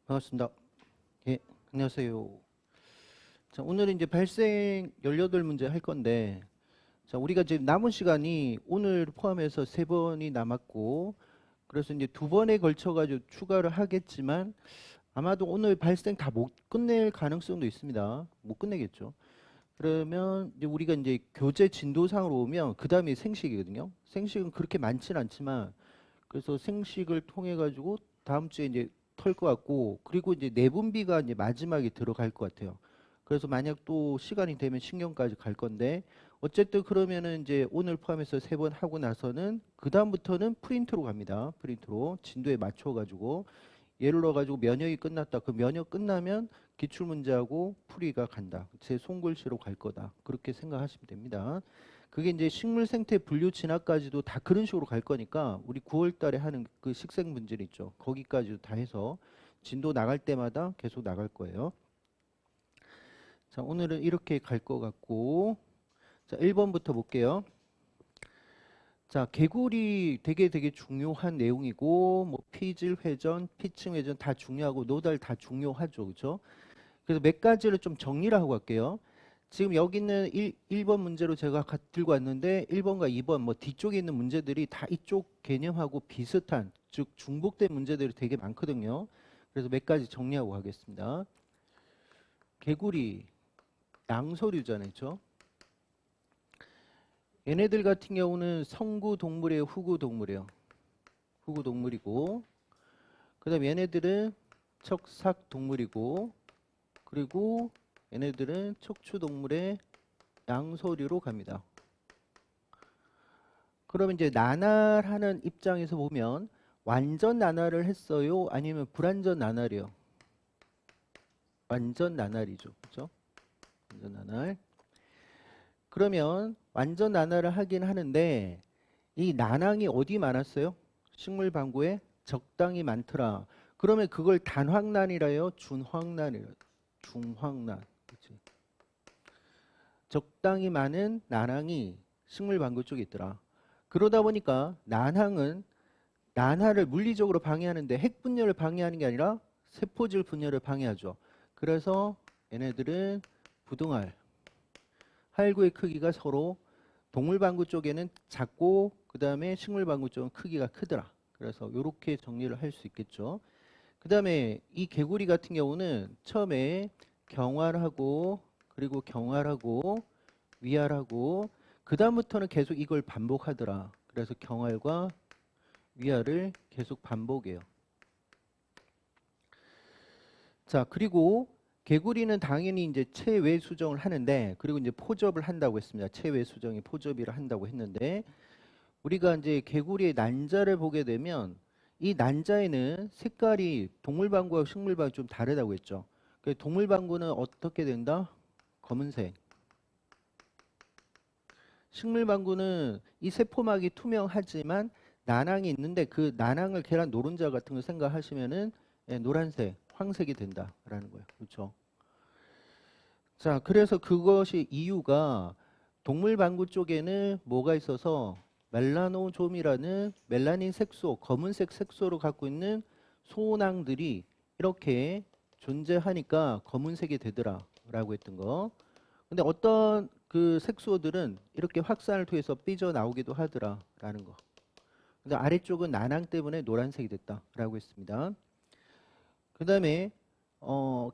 반갑습니다. 예, 안녕하세요. 자, 오늘은 이제 발생 18문제 할 건데, 자, 우리가 지금 남은 시간이 오늘 포함해서 3번이 남았고, 그래서 이제 2번에 걸쳐가지고 추가를 하겠지만, 아마도 오늘 발생 다 못 끝낼 가능성도 있습니다. 못 끝내겠죠. 그러면 이제 우리가 이제 교재 진도상으로 오면, 그 다음이 생식이거든요. 생식은 그렇게 많진 않지만, 그래서 생식을 통해 가지고 다음 주에 이제 털 것 같고, 그리고 이제 내분비가 이제 마지막에 들어갈 것 같아요. 그래서 만약 또 시간이 되면 신경까지 갈 건데, 어쨌든 그러면은 이제 오늘 포함해서 3번 하고 나서는 그 다음부터는 프린트로 갑니다. 프린트로 진도에 맞춰 가지고 예를 들어 가지고 면역이 끝났다. 그 면역 끝나면 기출 문제하고 풀이가 간다. 제 손글씨로 갈 거다. 그렇게 생각하시면 됩니다. 그게 이제 식물 생태 분류 진학까지도 다 그런 식으로 갈 거니까 우리 9월 달에 하는 그 식생 문제 있죠. 거기까지도 다 해서 진도 나갈 때마다 계속 나갈 거예요. 자, 오늘은 이렇게 갈 것 같고, 자, 1번부터 볼게요. 자, 개구리 되게 중요한 내용이고, 뭐 피질 회전, 피층 회전 다 중요하고 노달 다 중요하죠. 그렇죠? 그래서 몇 가지를 좀 정리를 하고 갈게요. 지금 여기 있는 1번 문제로 제가 들고 왔는데 1번과 2번 뭐 뒤쪽에 있는 문제들이 다 이쪽 개념하고 비슷한, 즉 중복된 문제들이 되게 많거든요. 그래서 몇 가지 정리하고 가겠습니다. 개구리 양서류잖아요. 그렇죠? 얘네들 같은 경우는 성구 동물이에요, 후구 동물이에요? 후구 동물이고, 그다음 얘네들은 척삭 동물이고, 그리고 얘네들은 척추 동물의 양서류로 갑니다. 그러면 이제 나날하는 입장에서 보면 완전 나날을 했어요? 아니면 불완전 나날이요? 완전 나날이죠. 그렇죠? 완전 나날. 그러면 완전 나날을 하긴 하는데 이 난항이 어디 많았어요? 식물 방구에 적당히 많더라. 그러면 그걸 단황난이라요? 준황난이라요? 중황난. 그치? 적당히 많은 난항이 식물 방구 쪽에 있더라. 그러다 보니까 난항은 난하를 물리적으로 방해하는데 핵 분열을 방해하는 게 아니라 세포질 분열을 방해하죠. 그래서 얘네들은 부등할, 할구의 크기가 서로 동물방구 쪽에는 작고 그 다음에 식물방구 쪽은 크기가 크더라. 그래서 이렇게 정리를 할 수 있겠죠. 그 다음에 이 개구리 같은 경우는 처음에 경활하고 그리고 경활하고 위활하고 그 다음부터는 계속 이걸 반복하더라. 그래서 경활과 위활을 계속 반복해요. 자, 그리고 개구리는 당연히 이제 체외 수정을 하는데, 그리고 이제 포접을 한다고 했습니다. 체외 수정이 포접이라 한다고 했는데, 우리가 이제 개구리의 난자를 보게 되면 이 난자에는 색깔이 동물방구와 식물방구 좀 다르다고 했죠. 동물방구는 어떻게 된다? 검은색. 식물방구는 이 세포막이 투명하지만 난항이 있는데 그 난항을 계란 노른자 같은 거 생각하시면은 노란색, 황색이 된다라는 거예요. 그렇죠? 자, 그래서 그것이 이유가 동물방구 쪽에는 뭐가 있어서 멜라노좀이라는 멜라닌 색소, 검은색 색소를 갖고 있는 소낭들이 이렇게 존재하니까 검은색이 되더라라고 했던 거. 근데 어떤 그 색소들은 이렇게 확산을 통해서 삐져나오기도 하더라라는 거. 근데 아래쪽은 난항 때문에 노란색이 됐다라고 했습니다. 그 다음에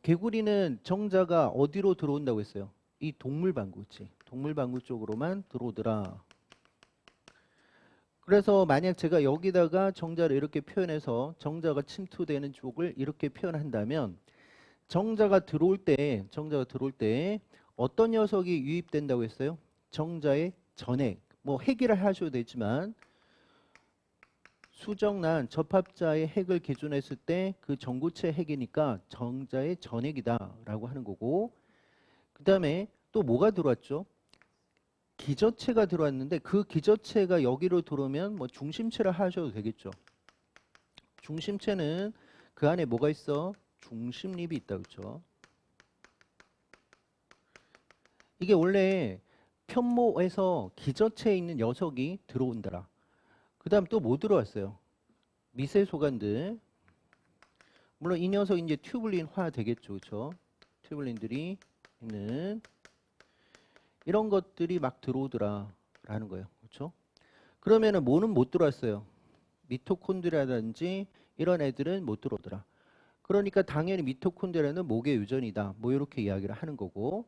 개구리는 정자가 어디로 들어온다고 했어요? 이 동물방구, 그치? 동물방구 쪽으로만 들어오더라. 그래서 만약 제가 여기다가 정자를 이렇게 표현해서 정자가 침투되는 쪽을 이렇게 표현한다면 정자가 들어올 때 어떤 녀석이 유입된다고 했어요? 정자의 전액. 뭐 핵이라 하셔도 되지만 수정란 접합자의 핵을 기준했을 때 그 전구체 핵이니까 정자의 전핵이다라고 하는 거고, 그 다음에 또 뭐가 들어왔죠? 기저체가 들어왔는데 그 기저체가 여기로 들어오면 뭐 중심체라 하셔도 되겠죠. 중심체는 그 안에 뭐가 있어? 중심립이 있다, 그렇죠? 이게 원래 편모에서 기저체에 있는 녀석이 들어온다라. 그 다음 또 뭐 들어왔어요? 미세소관들. 물론 이 녀석 이제 튜블린화 되겠죠, 그렇죠? 튜블린들이 있는 이런 것들이 막 들어오더라라는 거예요, 그렇죠? 그러면은 뭐는 못 들어왔어요? 미토콘드리아라든지 이런 애들은 못 들어오더라. 그러니까 당연히 미토콘드리아는 목의 유전이다. 뭐 이렇게 이야기를 하는 거고.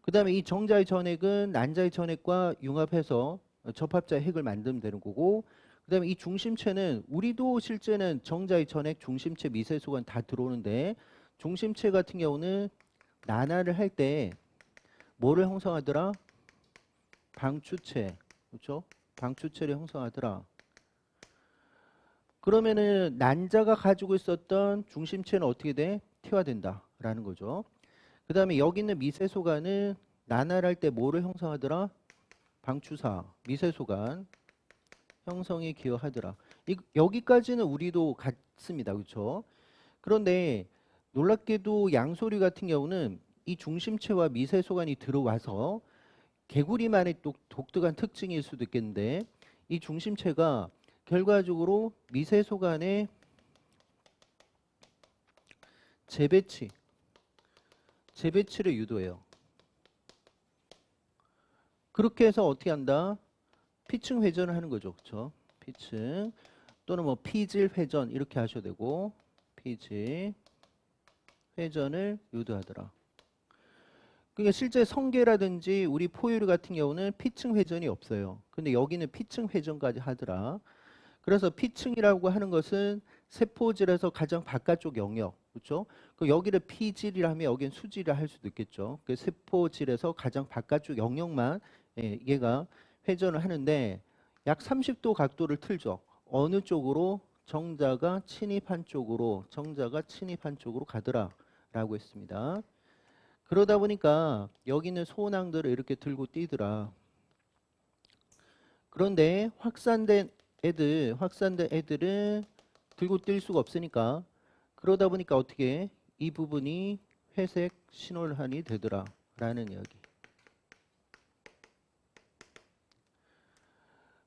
그 다음에 이 정자의 전액은 난자의 전액과 융합해서 접합자의 핵을 만들면 되는 거고. 그 다음에 이 중심체는 우리도 실제는 정자의 전액, 중심체, 미세소관 다 들어오는데 중심체 같은 경우는 난화를 할 때 뭐를 형성하더라? 방추체. 그렇죠? 방추체를 형성하더라. 그러면은 난자가 가지고 있었던 중심체는 어떻게 돼? 퇴화된다라는 거죠. 그 다음에 여기 있는 미세소관은 난화를 할 때 뭐를 형성하더라? 방추사, 미세소관 형성에 기여하더라. 여기까지는 우리도 같습니다. 그렇죠? 그런데 놀랍게도 양소리 같은 경우는 이 중심체와 미세소관이 들어와서 개구리만의 또 독특한 특징일 수도 있겠는데 이 중심체가 결과적으로 미세소관의 재배치를 유도해요. 그렇게 해서 어떻게 한다? 피층 회전을 하는 거죠. 그렇죠? 피층 또는 뭐 피질 회전 이렇게 하셔도 되고 피질 회전을 유도하더라. 그러니까 실제 성게라든지 우리 포유류 같은 경우는 피층 회전이 없어요. 근데 여기는 피층 회전까지 하더라. 그래서 피층이라고 하는 것은 세포질에서 가장 바깥쪽 영역, 그렇죠? 그 여기를 피질이라 하면 여기는 수질이라 할 수도 있겠죠. 그 세포질에서 가장 바깥쪽 영역만 얘가 회전을 하는데 약 30도 각도를 틀죠. 어느 쪽으로? 정자가 침입한 쪽으로 가더라라고 했습니다. 그러다 보니까 여기는 소원항들을 이렇게 들고 뛰더라. 그런데 확산된 애들은 들고 뛸 수가 없으니까 그러다 보니까 어떻게 이 부분이 회색 신호탄이 되더라라는 이야기.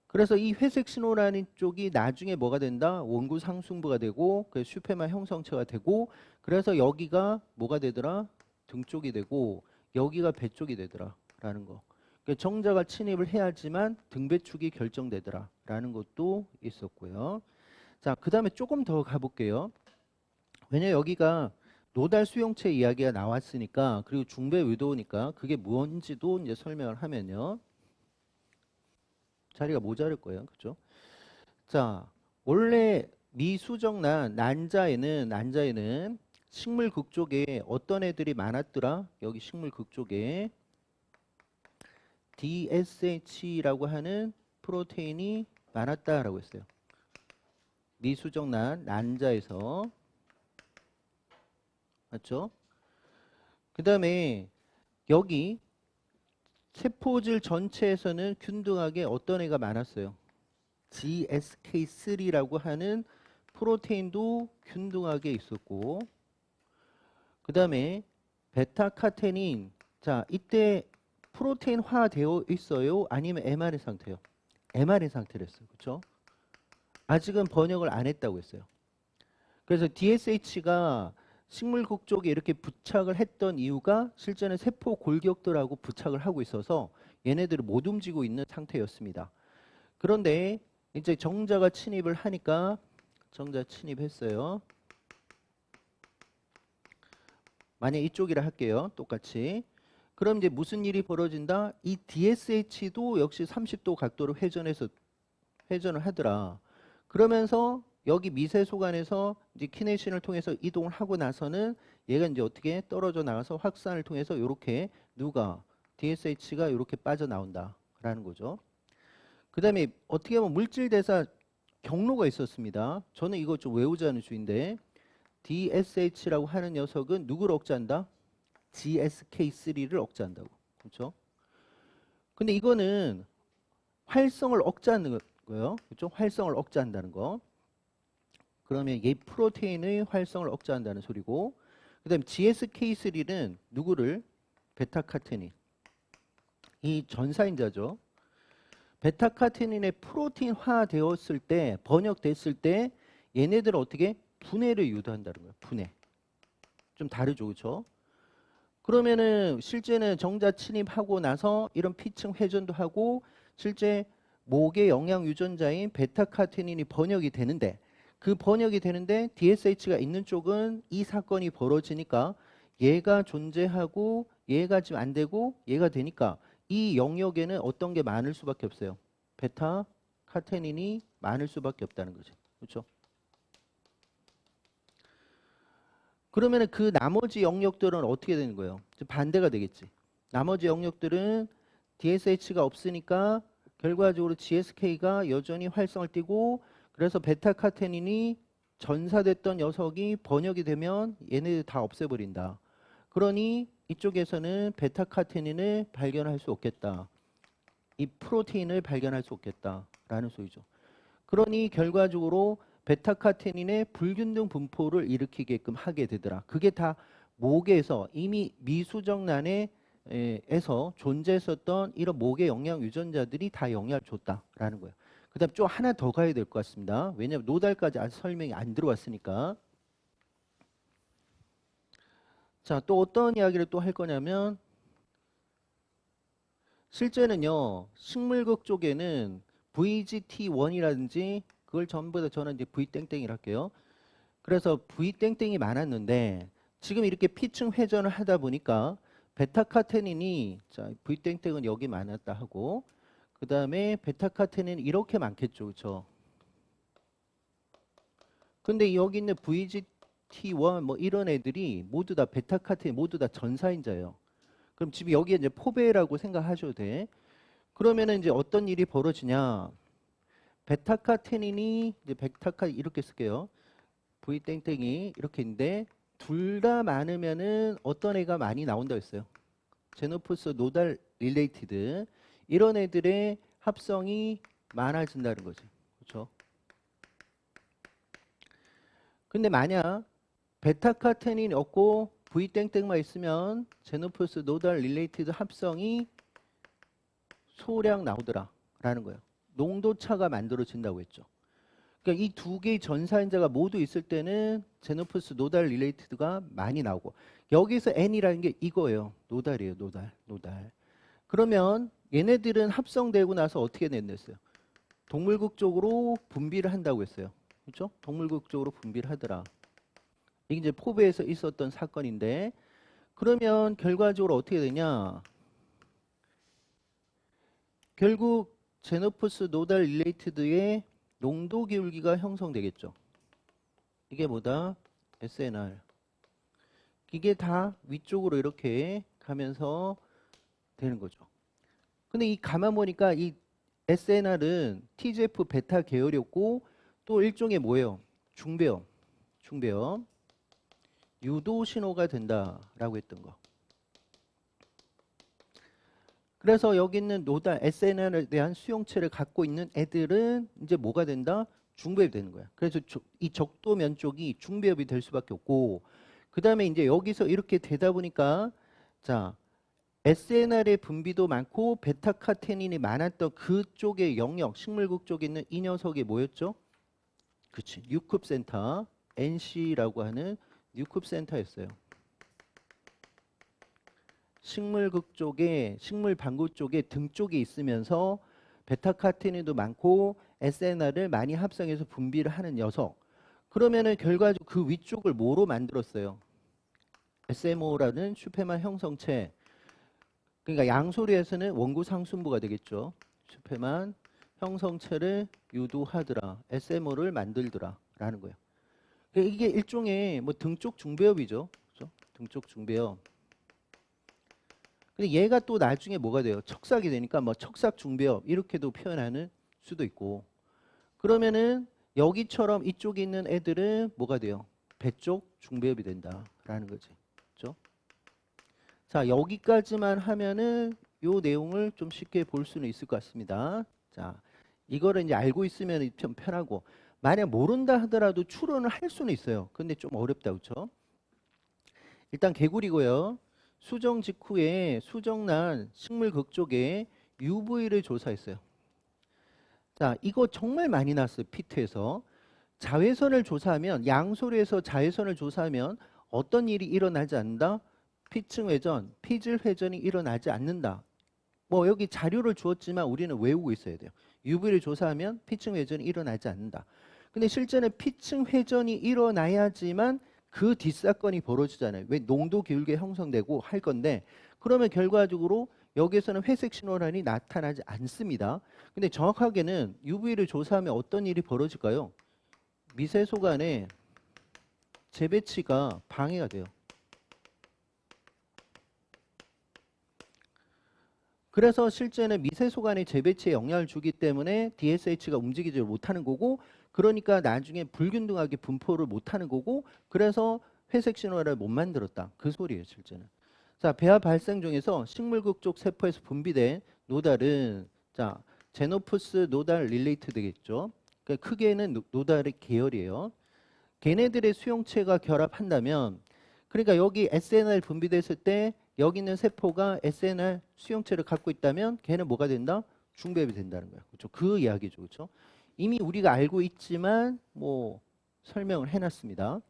그래서 이 회색 신호라는 쪽이 나중에 뭐가 된다? 원구 상승부가 되고 그 슈페마 형성체가 되고 그래서 여기가 뭐가 되더라? 등 쪽이 되고 여기가 배 쪽이 되더라라는 거. 그러니까 정자가 침입을 해야지만 등배축이 결정되더라라는 것도 있었고요. 자, 그 다음에 조금 더 가볼게요. 왜냐 여기가 노달 수용체 이야기가 나왔으니까 그리고 중배 의도니까 그게 뭔지도 이제 설명을 하면요. 자리가 모자랄 거예요. 그죠? 자, 원래 미수정란 난자에는 식물극 쪽에 어떤 애들이 많았더라? 여기 식물극 쪽에 DSH라고 하는 프로테인이 많았다라고 했어요. 미수정란 난자에서 맞죠? 그 다음에 여기 세포질 전체에서는 균등하게 어떤 애가 많았어요? GSK3라고 하는 프로테인도 균등하게 있었고 그 다음에 베타카테닌 자 이때 프로테인화 되어 있어요? 아니면 mRNA 상태요? mRNA 상태를 했어요. 그렇죠? 아직은 번역을 안 했다고 했어요. 그래서 DSH가 식물국 쪽에 이렇게 부착을 했던 이유가 실제는 세포 골격들하고 부착을 하고 있어서 얘네들을 못 움직이고 있는 상태였습니다. 그런데 이제 정자가 침입을 하니까 정자 침입했어요. 만약 이쪽이라 할게요. 똑같이. 그럼 이제 무슨 일이 벌어진다? 이 DSH도 역시 30도 각도로 회전을 하더라. 그러면서 여기 미세소관에서 이제 키네신을 통해서 이동을 하고 나서는 얘가 이제 어떻게 떨어져 나가서 확산을 통해서 이렇게 DSH가 이렇게 빠져나온다라는 거죠. 그 다음에 어떻게 보면 물질 대사 경로가 있었습니다. 저는 이거 좀 외우자는 주인데 DSH라고 하는 녀석은 누구를 억제한다? GSK3를 억제한다고. 그렇죠? 근데 이거는 활성을 억제하는 거예요. 그렇죠? 활성을 억제한다는 거. 그러면 얘 프로테인의 활성을 억제한다는 소리고 그다음 GSK3는 누구를? 베타카테닌. 이 전사인자죠. 베타카테닌의 프로테인화 되었을 때 번역됐을 때 얘네들은 어떻게 분해를 유도한다는 거예요. 분해. 좀 다르죠, 그렇죠? 그러면은 실제는 정자 침입하고 나서 이런 피층 회전도 하고 실제 목의 영양 유전자인 베타카테닌이 번역이 되는데 그 번역이 되는데 DSH가 있는 쪽은 이 사건이 벌어지니까 얘가 존재하고 얘가 지금 안 되고 얘가 되니까 이 영역에는 어떤 게 많을 수밖에 없어요. 베타카테닌이 많을 수밖에 없다는 거죠. 그렇죠? 그러면 그 나머지 영역들은 어떻게 되는 거예요? 반대가 되겠지. 나머지 영역들은 DSH가 없으니까 결과적으로 GSK가 여전히 활성을 띠고 그래서 베타카테닌이 전사됐던 녀석이 번역이 되면 얘네들 다 없애버린다. 그러니 이쪽에서는 베타카테닌을 발견할 수 없겠다. 이 프로테인을 발견할 수 없겠다라는 소리죠. 그러니 결과적으로 베타카테닌의 불균등 분포를 일으키게끔 하게 되더라. 그게 다 목에서 이미 미수정란에 에서 존재했었던 이런 목의 영양 유전자들이 다 영향을 줬다라는 거예요. 그 다음 좀 하나 더 가야 될 것 같습니다. 왜냐하면 노달까지 아직 설명이 안 들어왔으니까. 자, 또 어떤 이야기를 또 할 거냐면 실제는요. 식물극 쪽에는 VGT1이라든지 그걸 전부 다 저는 이제 V땡땡이라 할게요. 그래서 V땡땡이 많았는데 지금 이렇게 피층 회전을 하다 보니까 베타카테닌이 자 V땡땡은 여기 많았다 하고 그 다음에 베타카테닌 이렇게 많겠죠, 그렇죠? 근데 여기 있는 VGT1 뭐 이런 애들이 모두 다 베타카테닌 모두 다 전사인자예요. 그럼 지금 여기에 이제 포배라고 생각하셔도 돼. 그러면은 이제 어떤 일이 벌어지냐? 베타카테닌이 이제 베타카 이렇게 쓸게요. V 땡땡이 이렇게 있는데 둘 다 많으면은 어떤 애가 많이 나온다고 했어요. 제노푸스 노달 릴레이티드 이런 애들의 합성이 많아진다는 거죠. 그렇죠? 근데 만약 베타카테닌이 없고 V 땡땡만 있으면 제노푸스 노달 릴레이티드 합성이 소량 나오더라라는 거예요. 농도 차가 만들어진다고 했죠. 그러니까 이 두 개의 전사인자가 모두 있을 때는 제노푸스 노달 릴레이티드가 많이 나오고 여기서 N이라는 게 이거예요. 노달이에요. 노달. 그러면 얘네들은 합성되고 나서 어떻게 냈어요? 동물극 쪽으로 분비를 한다고 했어요. 그렇죠? 동물극 쪽으로 분비를 하더라. 이게 이제 포배에서 있었던 사건인데 그러면 결과적으로 어떻게 되냐? 결국 제노푸스 노달 릴레이티드의 농도 기울기가 형성되겠죠. 이게 뭐다? SNR. 이게 다 위쪽으로 이렇게 가면서 되는 거죠. 근데 이 가만 보니까 이 SNR은 TGF 베타 계열이었고 또 일종의 뭐예요? 중배염. 유도 신호가 된다라고 했던 거. 그래서 여기 있는 노달 SNR에 대한 수용체를 갖고 있는 애들은 이제 뭐가 된다? 중배업이 되는 거야. 그래서 이 적도면 쪽이 중배업이 될 수밖에 없고 그 다음에 이제 여기서 이렇게 되다 보니까 자 SNR의 분비도 많고 베타카테닌이 많았던 그쪽의 영역 식물국 쪽에 있는 이 녀석이 뭐였죠? 그치 뉴쿱센터 NC라고 하는 뉴쿱센터였어요. 식물극 쪽에 식물 방구 쪽에 등 쪽에 있으면서 베타카테닌도 많고 SNR을 많이 합성해서 분비를 하는 녀석. 그러면은 결과적으로 그 위쪽을 뭐로 만들었어요? SMO라는 슈페만 형성체. 그러니까 양소리에서는 원구 상순부가 되겠죠. 슈페만 형성체를 유도하더라. SMO를 만들더라라는 거예요. 그러니까 이게 일종의 뭐 등쪽 중배업이죠. 그렇죠? 등쪽 중배업. 근데 얘가 또 나중에 뭐가 돼요? 척삭이 되니까 뭐 척삭 중배업 이렇게도 표현하는 수도 있고. 그러면은 여기처럼 이쪽에 있는 애들은 뭐가 돼요? 배 쪽 중배업이 된다라는 거지. 그렇죠? 자, 여기까지만 하면은 요 내용을 좀 쉽게 볼 수는 있을 것 같습니다. 자, 이거를 이제 알고 있으면 좀 편하고 만약 모른다 하더라도 추론을 할 수는 있어요. 근데 좀 어렵다. 그렇죠? 일단 개구리고요. 수정 직후에 수정란 식물극 쪽에 UV를 조사했어요. 자, 이거 정말 많이 났어요. 피트에서. 자외선을 조사하면 양소류에서 자외선을 조사하면 어떤 일이 일어나지 않는다? 피층 회전, 피질 회전이 일어나지 않는다. 뭐 여기 자료를 주었지만 우리는 외우고 있어야 돼요. UV를 조사하면 피층 회전이 일어나지 않는다. 근데 실제는 피층 회전이 일어나야지만 그 뒷사건이 벌어지잖아요. 왜? 농도 기울기 형성되고 할 건데, 그러면 결과적으로 여기에서는 회색 신호란이 나타나지 않습니다. 근데 정확하게는 UV를 조사하면 어떤 일이 벌어질까요? 미세소 간의 재배치가 방해가 돼요. 그래서 실제는 미세소 간의 재배치에 영향을 주기 때문에 DSH가 움직이지 못하는 거고, 그러니까 나중에 불균등하게 분포를 못하는 거고, 그래서 회색 신호를 못 만들었다. 그 소리예요, 실제는. 자, 배아 발생 중에서 식물극 쪽 세포에서 분비된 노달은 자, 제노푸스 노달 릴레이트 되겠죠. 그러니까 크게는 노달의 계열이에요. 걔네들의 수용체가 결합한다면, 그러니까 여기 SNR 분비됐을 때 여기 있는 세포가 SNR 수용체를 갖고 있다면 걔는 뭐가 된다? 중배합이 된다는 거예요. 그렇죠? 그 이야기죠. 그렇죠? 이미 우리가 알고 있지만 뭐 설명을 해놨습니다.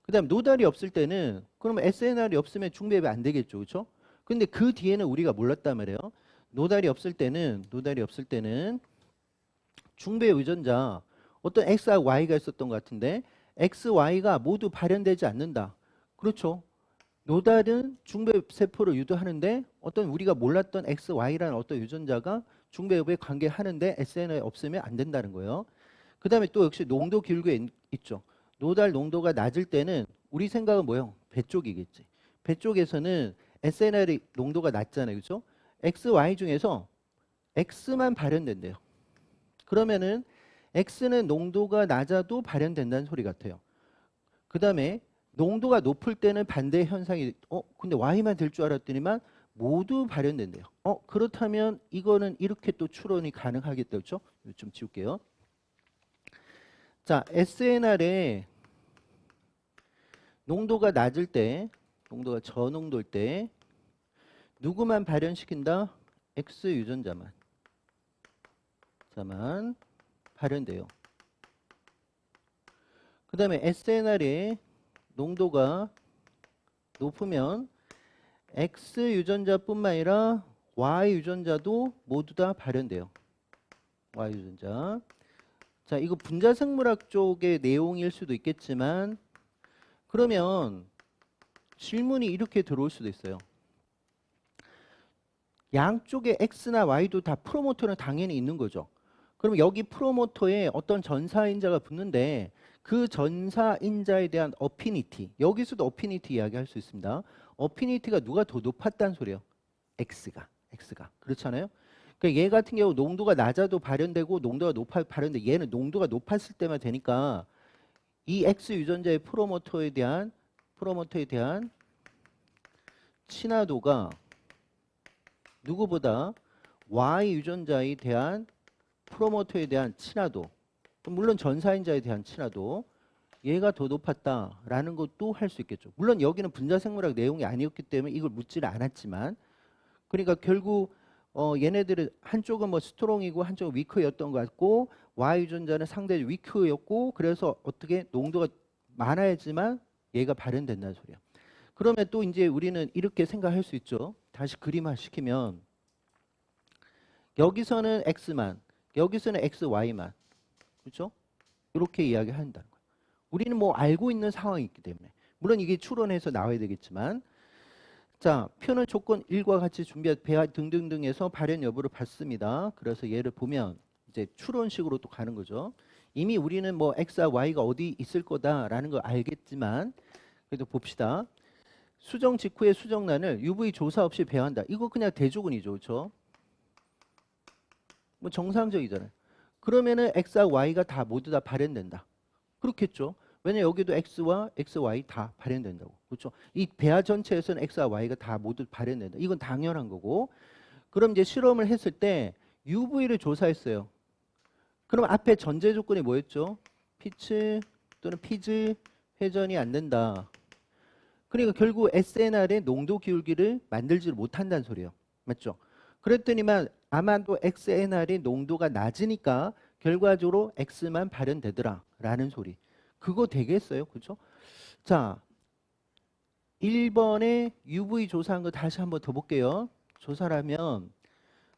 그다음 노달이 없을 때는 그러면 SNR이 없으면 중배합이 안 되겠죠. 그렇죠? 근데 그 뒤에는 우리가 몰랐단 말이에요. 노달이 없을 때는 중배합 유전자 어떤 X와 Y가 있었던 것 같은데 X, Y가 모두 발현되지 않는다. 그렇죠. 노달은 중배합 세포를 유도하는데 어떤 우리가 몰랐던 X, Y라는 어떤 유전자가 중배합에 관계하는데 SNR이 없으면 안 된다는 거예요. 그 다음에 또 역시 농도 기울기에 있죠. 노달 농도가 낮을 때는 우리 생각은 뭐예요? 배 쪽이겠지. 배 쪽에서는 SNR이 농도가 낮잖아요. 그렇죠? X, Y 중에서 X만 발현된대요. 그러면은 X는 농도가 낮아도 발현된다는 소리 같아요. 그 다음에 농도가 높을 때는 반대 현상이 근데 Y만 될 줄 알았더니만 모두 발현된대요. 그렇다면 이거는 이렇게 또 추론이 가능하겠다. 그렇죠? 좀 지울게요. 자, SNR의 농도가 낮을 때, 농도가 저농도일 때 누구만 발현시킨다? X 유전자만 발현돼요. 그 다음에 SNR의 농도가 높으면 X 유전자뿐만 아니라 Y 유전자도 모두 다 발현돼요. Y 유전자. 자, 이거 분자생물학 쪽의 내용일 수도 있겠지만 그러면 질문이 이렇게 들어올 수도 있어요. 양쪽에 X나 Y도 다 프로모터는 당연히 있는 거죠. 그럼 여기 프로모터에 어떤 전사인자가 붙는데 그 전사인자에 대한 어피니티, 여기서도 어피니티 이야기할 수 있습니다. 어피니티가 누가 더 높았다는 소리예요? X가. 그렇잖아요? 그러니까 얘 같은 경우 농도가 낮아도 발현되고 농도가 높아 발현돼. 얘는 농도가 높았을 때만 되니까 이 X 유전자의 프로모터에 대한 친화도가 누구보다 Y 유전자에 대한 프로모터에 대한 친화도, 물론 전사인자에 대한 친화도, 얘가 더 높았다라는 것도 할 수 있겠죠. 물론 여기는 분자생물학 내용이 아니었기 때문에 이걸 묻지를 않았지만, 그러니까 결국 얘네들은 한쪽은 뭐 스트롱이고 한쪽은 위크였던 것 같고 Y 유전자는 상당히 위크였고 그래서 어떻게 농도가 많아야지만 얘가 발현된다는 소리야. 그러면 또 이제 우리는 이렇게 생각할 수 있죠. 다시 그림화 시키면 여기서는 X만, 여기서는 X, Y만, 그렇죠? 이렇게 이야기한다는 거예요. 우리는 뭐 알고 있는 상황이 있기 때문에 물론 이게 추론해서 나와야 되겠지만 자, 표는 조건 1과 같이 준비한 배아 등등등에서 발현 여부를 봤습니다. 그래서 얘를 보면 이제 추론식으로 또 가는 거죠. 이미 우리는 뭐 X와 Y가 어디 있을 거다라는 걸 알겠지만 그래도 봅시다. 수정 직후의 수정란을 UV 조사 없이 배합한다. 이거 그냥 대조군이죠. 그렇죠? 뭐 정상적이잖아요. 그러면은 X와 Y가 다 모두 다 발현된다. 그렇겠죠. 왜냐 여기도 X와 XY 다 발현된다고. 그렇죠? 이 배아 전체에서는 X와 Y가 다 모두 발현된다. 이건 당연한 거고. 그럼 이제 실험을 했을 때 UV를 조사했어요. 그럼 앞에 전제 조건이 뭐였죠? 피츠 또는 피즈 회전이 안 된다. 그러니까 결국 SNR의 농도 기울기를 만들지 못한다는 소리예요. 맞죠? 그랬더니만 아마도 XNR의 농도가 낮으니까 결과적으로 X만 발현되더라 라는 소리. 그거 되겠어요? 그죠? 자, 1번에 UV 조사한 거 다시 한번 더 볼게요. 조사를 하면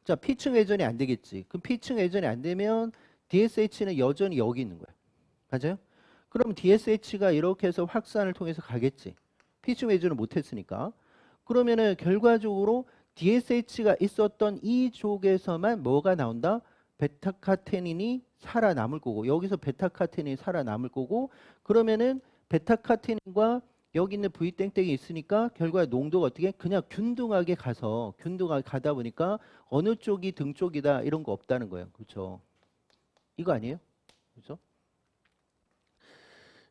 자, P층 회전이 안 되겠지. 그럼 P층 회전이 안 되면 DSH는 여전히 여기 있는 거야. 맞아요? 그럼 DSH가 이렇게 해서 확산을 통해서 가겠지. P층 회전을 못 했으니까. 그러면은 결과적으로 DSH가 있었던 이 쪽에서만 뭐가 나온다? 베타카테닌이 살아남을 거고, 여기서 베타카테닌이 살아남을 거고, 그러면은 베타카테닌과 여기 있는 V 땡땡이 있으니까 결과에 농도가 어떻게 그냥 균등하게 가다 보니까 어느 쪽이 등 쪽이다 이런 거 없다는 거예요. 그렇죠? 이거 아니에요? 그렇죠?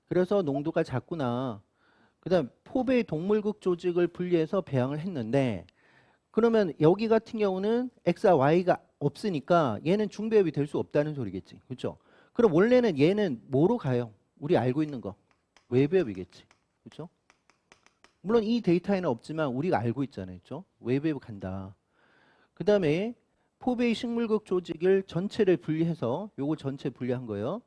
그래서 농도가 작구나. 그다음 포배의 동물극 조직을 분리해서 배양을 했는데 그러면 여기 같은 경우는 X와 Y가 없으니까 얘는 중배합이 될 수 없다는 소리겠지. 그렇죠? 그럼 원래는 얘는 뭐로 가요? 우리 알고 있는 거. 외배합이겠지. 그렇죠? 물론 이 데이터에는 없지만 우리가 알고 있잖아요. 그렇죠? 외배합 간다. 그다음에 포배의 식물극 조직을 전체를 분리해서 요거 전체 분리한 거예요.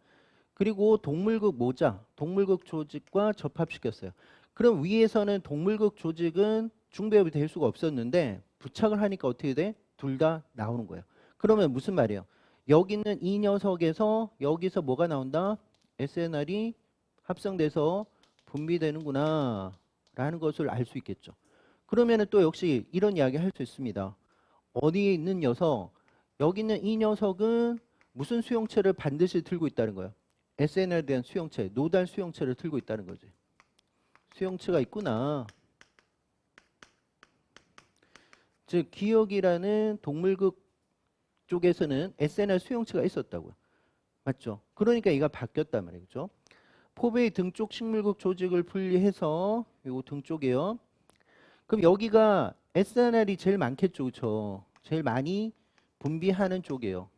그리고 동물극 모자, 동물극 조직과 접합시켰어요. 그럼 위에서는 동물극 조직은 중배합이 될 수가 없었는데 부착을 하니까 어떻게 돼? 둘 다 나오는 거예요. 그러면 무슨 말이에요? 여기 있는 이 녀석에서 여기서 뭐가 나온다? SNR이 합성돼서 분비되는구나 라는 것을 알 수 있겠죠. 그러면은 또 역시 이런 이야기 할 수 있습니다. 어디에 있는 녀석, 여기 있는 이 녀석은 무슨 수용체를 반드시 들고 있다는 거예요. SNR에 대한 수용체, 노달 수용체를 들고 있다는 거지. 수용체가 있구나. 즉 기억이라는 동물극 쪽에서는 SNR 수용체가 있었다고요. 맞죠? 그러니까 얘가 바뀌었단 말이에요. 그죠? 포배의 등쪽 식물극 조직을 분리해서 요거 등 쪽이에요. 그럼 여기가 SNR이 제일 많겠죠. 그렇죠? 제일 많이 분비하는 쪽이에요.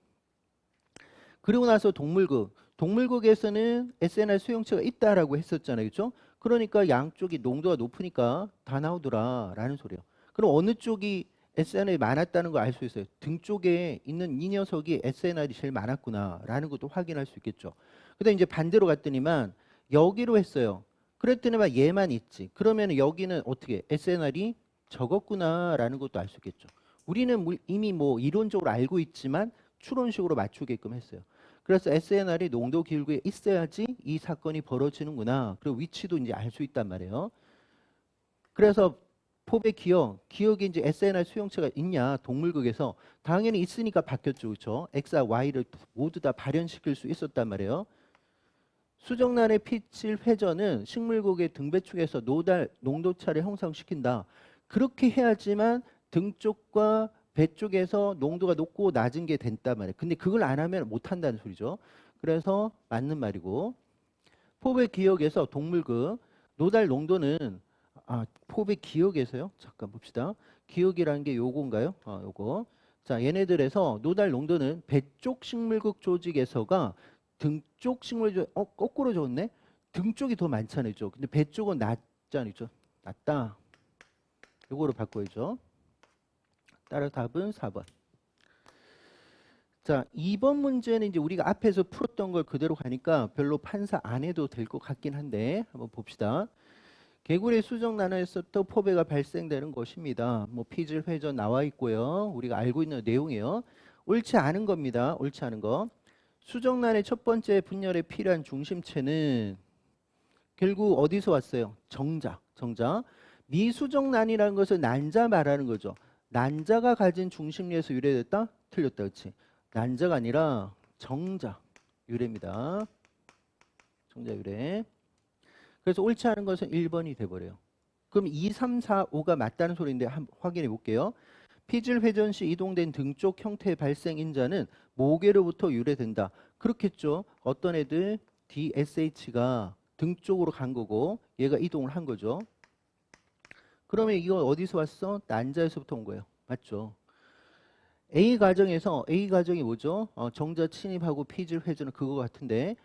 그리고 나서 동물극. 동물극에서는 SNR 수용체가 있다라고 했었잖아요. 그렇죠? 그러니까 양쪽이 농도가 높으니까 다 나오더라 라는 소리예요. 그럼 어느 쪽이 SNR이 많았다는 걸 알 수 있어요. 등 쪽에 있는 이 녀석이 SNR이 제일 많았구나 라는 것도 확인할 수 있겠죠. 그다음 이제 반대로 갔더니만 여기로 했어요. 그랬더니만 얘만 있지. 그러면 여기는 어떻게 SNR이 적었구나 라는 것도 알 수 있겠죠. 우리는 이미 뭐 이론적으로 알고 있지만 추론식으로 맞추게끔 했어요. 그래서 SNR이 농도 기울기에 있어야지 이 사건이 벌어지는구나. 그리고 위치도 이제 알 수 있단 말이에요. 그래서 포배 기억이 이제 SNR 수용체가 있냐 동물극에서 당연히 있으니까 바뀌었죠. 그렇죠? X와 Y를 모두 다 발현시킬 수 있었단 말이에요. 수정란의 피칠 회전은 식물극의 등배축에서 노달 농도차를 형성시킨다. 그렇게 해야지만 등 쪽과 배 쪽에서 농도가 높고 낮은 게 된단 말이에요. 근데 그걸 안 하면 못 한다는 소리죠. 그래서 맞는 말이고 포배 기억에서 동물극 노달 농도는 포배 기억에서요. 잠깐 봅시다. 기억이라는 게 요건가요? 요거. 자, 얘네들에서 노달 농도는 배 쪽 식물극 조직에서가 등 쪽 식물극 거꾸로 적었네. 등 쪽이 더 많잖아요. 근데 배 쪽은 낮잖아요. 낮다. 요거로 바꿔야죠. 따라 답은 4번. 자, 2번 문제는 이제 우리가 앞에서 풀었던 걸 그대로 가니까 별로 판사 안 해도 될 것 같긴 한데 한번 봅시다. 개구리 수정 난원에서부터 포배가 발생되는 것입니다. 뭐 피질 회전 나와 있고요. 우리가 알고 있는 내용이에요. 옳지 않은 겁니다. 옳지 않은 거. 수정란의 첫 번째 분열에 필요한 중심체는 결국 어디서 왔어요? 정자. 미수정란이라는 것은 난자 말하는 거죠. 난자가 가진 중심리에서 유래됐다? 틀렸다. 그렇지? 난자가 아니라 정자 유래입니다. 정자 유래. 그래서 옳지 않은 것은 1번이 돼버려요. 그럼 2, 3, 4, 5가 맞다는 소리인데 한번 확인해 볼게요. 피질 회전 시 이동된 등 쪽 형태의 발생 인자는 모계로부터 유래된다. 그렇겠죠. 어떤 애들 DSH가 등 쪽으로 간 거고 얘가 이동을 한 거죠. 그러면 이거 어디서 왔어? 난자에서부터 온 거예요. 맞죠? A 가정이 뭐죠? 정자 침입하고 피질 회전은 그거 같은데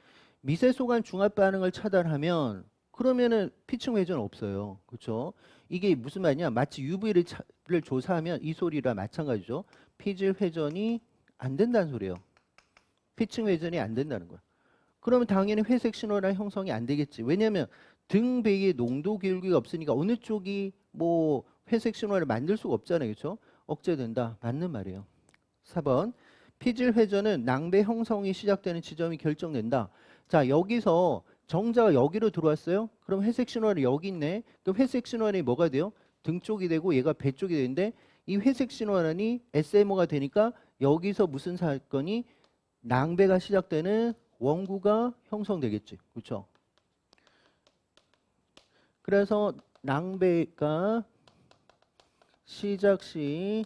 미세소관 중합 반응을 차단하면 그러면은 피층 회전 없어요. 그렇죠? 이게 무슨 말이냐? 마치 UV를 조사하면 이 소리랑 마찬가지죠. 피질 회전이 안 된다는 소리예요. 피층 회전이 안 된다는 거야. 그러면 당연히 회색 신호랑 형성이 안 되겠지. 왜냐하면 등배의 농도 기울기가 없으니까 어느 쪽이 뭐 회색 신호를 만들 수가 없잖아요. 그렇죠? 억제된다. 맞는 말이에요. 4번. 피질 회전은 낭배 형성이 시작되는 지점이 결정된다. 자, 여기서 정자가 여기로 들어왔어요. 그럼 회색 신호알이 여기 있네. 그럼 회색 신호알이 뭐가 돼요? 등 쪽이 되고 얘가 배 쪽이 되는데 이 회색 신호알이 SMO가 되니까 여기서 무슨 사건이 낭배가 시작되는 원구가 형성되겠지. 그렇죠? 그래서 낭배가 시작 시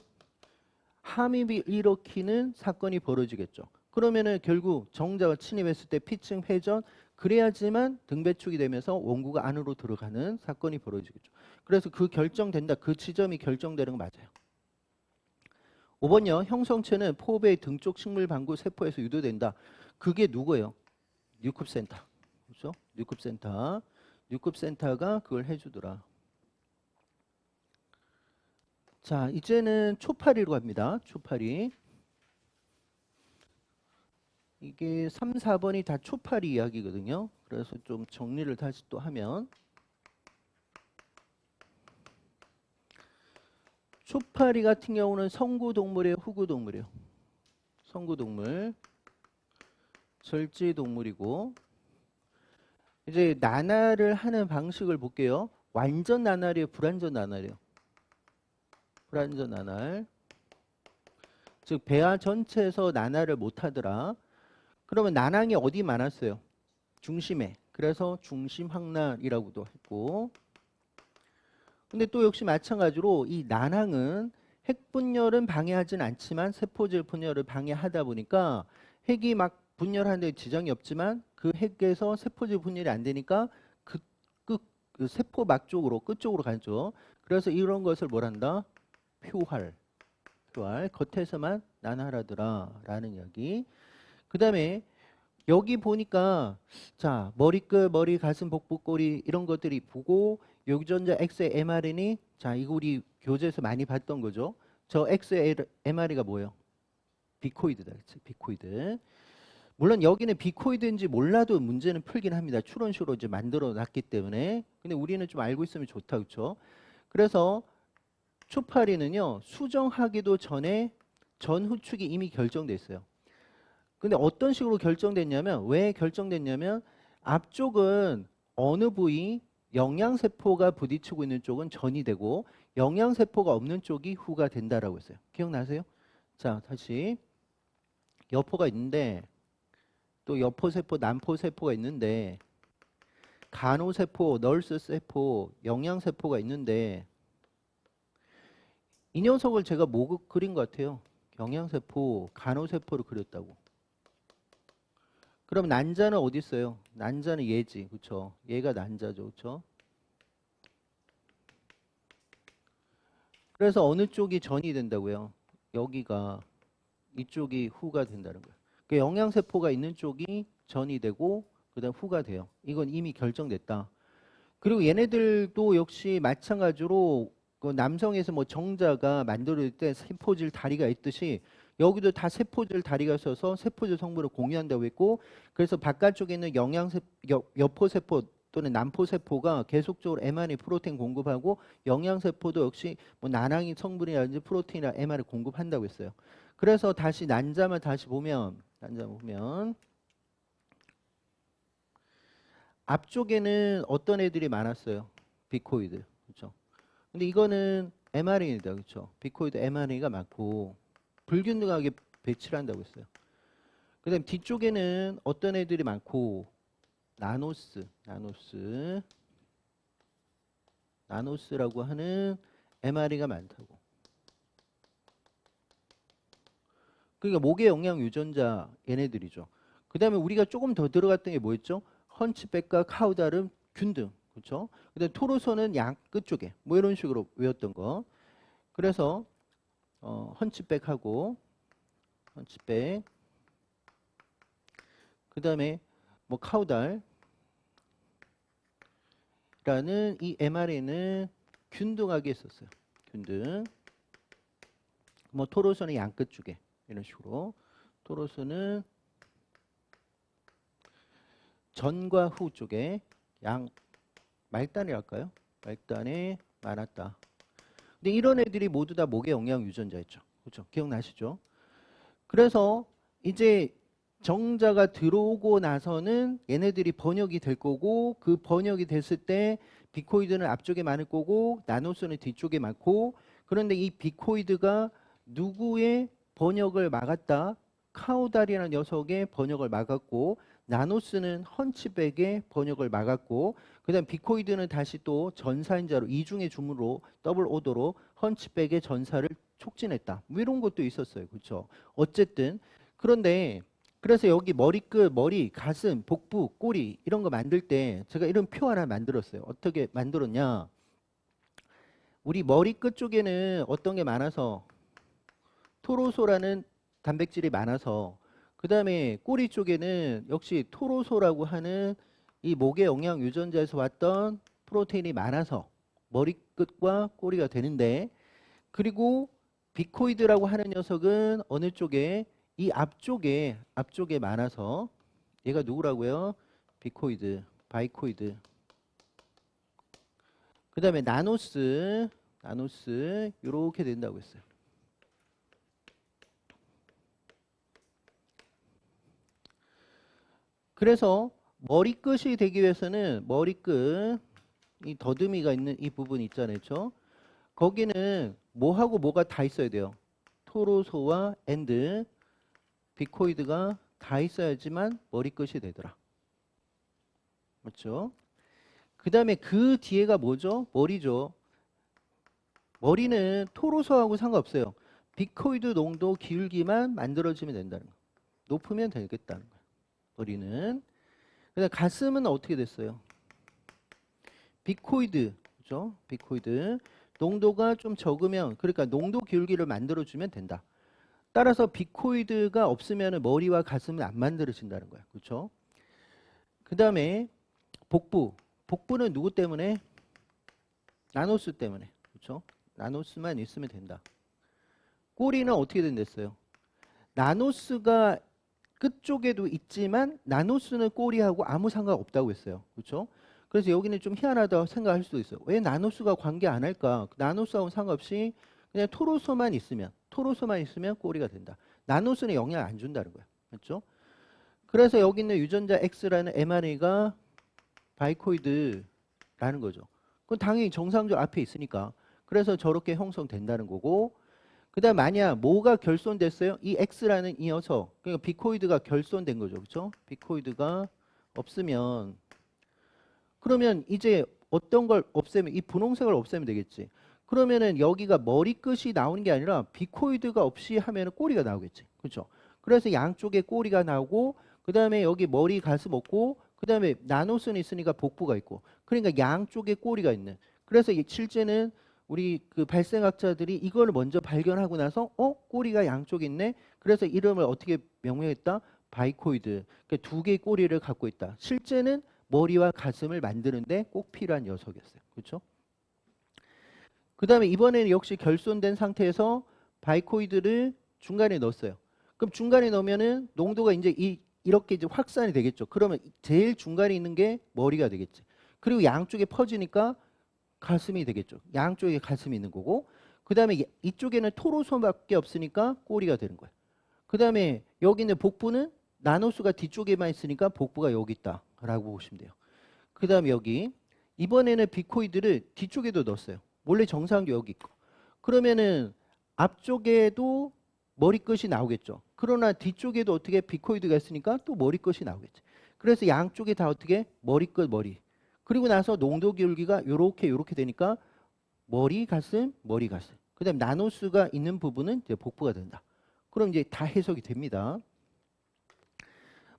함입이 일으키는 사건이 벌어지겠죠. 그러면은 결국 정자가 침입했을 때 피층 회전 그래야지만 등배축이 되면서 원구가 안으로 들어가는 사건이 벌어지겠죠. 그래서 그 결정된다. 그 지점이 결정되는 거 맞아요. 5번요. 형성체는 포배의 등쪽 식물 방구 세포에서 유도된다. 그게 누구예요? 뉴컵센터. 그렇죠? 뉴컵센터. 뉴컵센터가 그걸 해주더라. 자, 이제는 초파리로 갑니다. 초파리. 이게 3, 4번이 다 초파리 이야기거든요. 그래서 좀 정리를 다시 또 하면 초파리 같은 경우는 성구동물이에요, 후구동물이에요? 성구동물, 절지동물이고 이제 나날을 하는 방식을 볼게요. 완전 나날이에요, 불완전 나날이에요? 불완전 나날. 즉 배아 전체에서 나날을 못 하더라. 그러면 난항이 어디 많았어요? 중심에. 그래서 중심항난이라고도 했고 근데 또 역시 마찬가지로 이 난항은 핵 분열은 방해하진 않지만 세포질 분열을 방해하다 보니까 핵이 막 분열하는데 지장이 없지만 그 핵에서 세포질 분열이 안 되니까 그 세포막 쪽으로 끝쪽으로 가죠. 그래서 이런 것을 뭐란다? 표활. 겉에서만 난하라더라 라는 이야기. 그 다음에 여기 보니까 자 머리끝, 머리, 가슴, 복부, 꼬리 이런 것들이 보고 유전자 X의 mRNA 자 이거 우리 교재에서 많이 봤던 거죠. 저 X의 mRNA가 뭐예요? 비코이드다. 그치? 비코이드. 물론 여기는 비코이드인지 몰라도 문제는 풀긴 합니다. 추론식으로 이제 만들어 놨기 때문에. 근데 우리는 좀 알고 있으면 좋다. 그렇죠? 그래서 초파리는요. 수정하기도 전에 전후축이 이미 결정돼 있어요. 근데 어떤 식으로 결정됐냐면 왜 결정됐냐면 앞쪽은 어느 부위 영양세포가 부딪히고 있는 쪽은 전이 되고 영양세포가 없는 쪽이 후가 된다라고 했어요. 기억나세요? 자 다시 여포가 있는데 또 여포세포, 난포세포가 있는데 간호세포, 널스세포, 영양세포가 있는데 이 녀석을 제가 뭐 그린 것 같아요? 영양세포, 간호세포를 그렸다고. 그럼 난자는 어디 있어요? 난자는 얘지, 그렇죠? 얘가 난자죠, 그렇죠? 그래서 어느 쪽이 전이 된다고요? 여기가 이쪽이 후가 된다는 거예요. 그 영양세포가 있는 쪽이 전이 되고 그다음 후가 돼요. 이건 이미 결정됐다. 그리고 얘네들도 역시 마찬가지로 그 남성에서 뭐 정자가 만들어질 때 세포질 다리가 있듯이 여기도 다 세포질 다리가 있어서 세포질 성분을 공유한다고 했고 그래서 바깥쪽에 있는 여포세포 또는 난포세포가 계속적으로 mRNA 프로테인 공급하고 영양세포도 역시 뭐 난항이 성분이라든지 프로테인이나 mRNA 공급한다고 했어요. 그래서 다시 난자만 다시 보면 앞쪽에는 어떤 애들이 많았어요? 비코이드. 그렇죠? 근데 이거는 mRNA다. 그렇죠? 비코이드 mRNA가 많고 불균등하게 배치를 한다고 했어요. 그다음 뒤쪽에는 어떤 애들이 많고 나노스라고 하는 mRNA가 많다고. 그러니까 목의 영양 유전자 얘네들이죠. 그다음에 우리가 조금 더 들어갔던 게 뭐였죠? 헌치백과 카우달은 균등. 그렇죠? 그다음에 토로소는 양 끝쪽에 뭐 이런 식으로 외웠던 거. 그래서 헌치백하고 헌치백 그다음에 뭐 카우달라는 이 mRNA는 균등하게 했었어요. 균등. 뭐 토로소는 양 끝쪽에 이런 식으로 토로소는 전과 후 쪽에 양 말단이랄까요? 말단에 많았다. 근데 이런 애들이 모두 다 목의 영양 유전자였죠. 그렇죠? 기억나시죠? 그래서 이제 정자가 들어오고 나서는 얘네들이 번역이 될 거고, 그 번역이 됐을 때 비코이드는 앞쪽에 많을 거고 나노스는 뒤쪽에 많고, 그런데 이 비코이드가 누구의 번역을 막았다? 카우달이라는 녀석의 번역을 막았고, 나노스는 헌치백의 번역을 막았고, 그 다음 비코이드는 다시 또 전사인자로 이중의 줌으로 더블 오더로 헌치백의 전사를 촉진했다. 뭐 이런 것도 있었어요. 그렇죠? 어쨌든 그런데 그래서 여기 머리끝, 머리, 가슴, 복부, 꼬리 이런 거 만들 때 제가 이런 표 하나 만들었어요. 어떻게 만들었냐? 우리 머리끝 쪽에는 어떤 게 많아서 토로소라는 단백질이 많아서, 그 다음에 꼬리 쪽에는 역시 토로소라고 하는 이 목의 영양 유전자에서 왔던 프로테인이 많아서 머리끝과 꼬리가 되는데, 그리고 비코이드라고 하는 녀석은 어느 쪽에, 이 앞쪽에 많아서 얘가 누구라고요? 비코이드, 바이코이드. 그 다음에 나노스 이렇게 된다고 했어요. 그래서 머리끝이 되기 위해서는 머리끝 이 더듬이가 있는 이 부분 있잖아요. 그렇죠? 거기는 뭐하고 뭐가 다 있어야 돼요. 토로소와 엔드, 비코이드가 다 있어야지만 머리끝이 되더라. 맞죠? 그 다음에 그 뒤에가 뭐죠? 머리죠. 머리는 토로소하고 상관없어요. 비코이드 농도 기울기만 만들어지면 된다는 거. 높으면 되겠다는 거예요. 머리는. 그다음 가슴은 어떻게 됐어요? 비코이드, 그죠? 비코이드 농도가 좀 적으면, 그러니까 농도 기울기를 만들어주면 된다. 따라서 비코이드가 없으면 머리와 가슴은 안 만들어진다는 거야. 그렇죠? 그 다음에 복부는 누구 때문에? 나노스 때문에. 그렇죠? 나노스만 있으면 된다. 꼬리는 어떻게 된댔어요? 나노스가 끝쪽에도 있지만 나노스는 꼬리하고 아무 상관없다고 했어요. 그렇죠? 그래서 여기는 좀 희한하다고 생각할 수도 있어요. 왜 나노스가 관계 안 할까? 나노스하고 상관없이 그냥 토로소만 있으면 꼬리가 된다. 나노스는 영향 안 준다는 거야. 맞죠? 그래서 여기 있는 유전자 X라는 mRNA가 바이코이드라는 거죠. 그건 당연히 정상적 앞에 있으니까. 그래서 저렇게 형성된다는 거고, 그 다음 만약 뭐가 결손됐어요? 이 X라는 이 녀석, 그러니까 비코이드가 결손된 거죠. 그렇죠? 비코이드가 없으면, 그러면 이제 어떤 걸 없애면, 이 분홍색을 없애면 되겠지. 그러면은 여기가 머리끝이 나오는 게 아니라 비코이드가 없이 하면은 꼬리가 나오겠지. 그렇죠? 그래서 양쪽에 꼬리가 나오고, 그 다음에 여기 머리, 가슴 없고, 그 다음에 나노스는 있으니까 복부가 있고, 그러니까 양쪽에 꼬리가 있는. 그래서 실제는 우리 그 발생학자들이 이걸 먼저 발견하고 나서 꼬리가 양쪽에 있네. 그래서 이름을 어떻게 명명했다? 바이코이드. 그러니까 두 개의 꼬리를 갖고 있다. 실제는 머리와 가슴을 만드는데 꼭 필요한 녀석이었어요. 그렇죠? 그 다음에 이번에는 역시 결손된 상태에서 바이코이드를 중간에 넣었어요. 그럼 중간에 넣으면은 농도가 이제 이렇게 이제 확산이 되겠죠. 그러면 제일 중간에 있는 게 머리가 되겠지. 그리고 양쪽에 퍼지니까 가슴이 되겠죠. 양쪽에 가슴이 있는 거고, 그 다음에 이쪽에는 토로소밖에 없으니까 꼬리가 되는 거예요. 그 다음에 여기 있는 복부는 나노수가 뒤쪽에만 있으니까 복부가 여기 있다라고 보시면 돼요. 그 다음에 여기 이번에는 비코이드를 뒤쪽에도 넣었어요. 원래 정상도 여기 있고. 그러면은 앞쪽에도 머리끝이 나오겠죠. 그러나 뒤쪽에도 어떻게 비코이드가 있으니까 또 머리끝이 나오겠지. 그래서 양쪽에 다 어떻게 머리끝 머리. 그리고 나서 농도 기울기가 요렇게 되니까 머리 가슴. 그다음에 나노수가 있는 부분은 이제 복부가 된다. 그럼 이제 다 해석이 됩니다.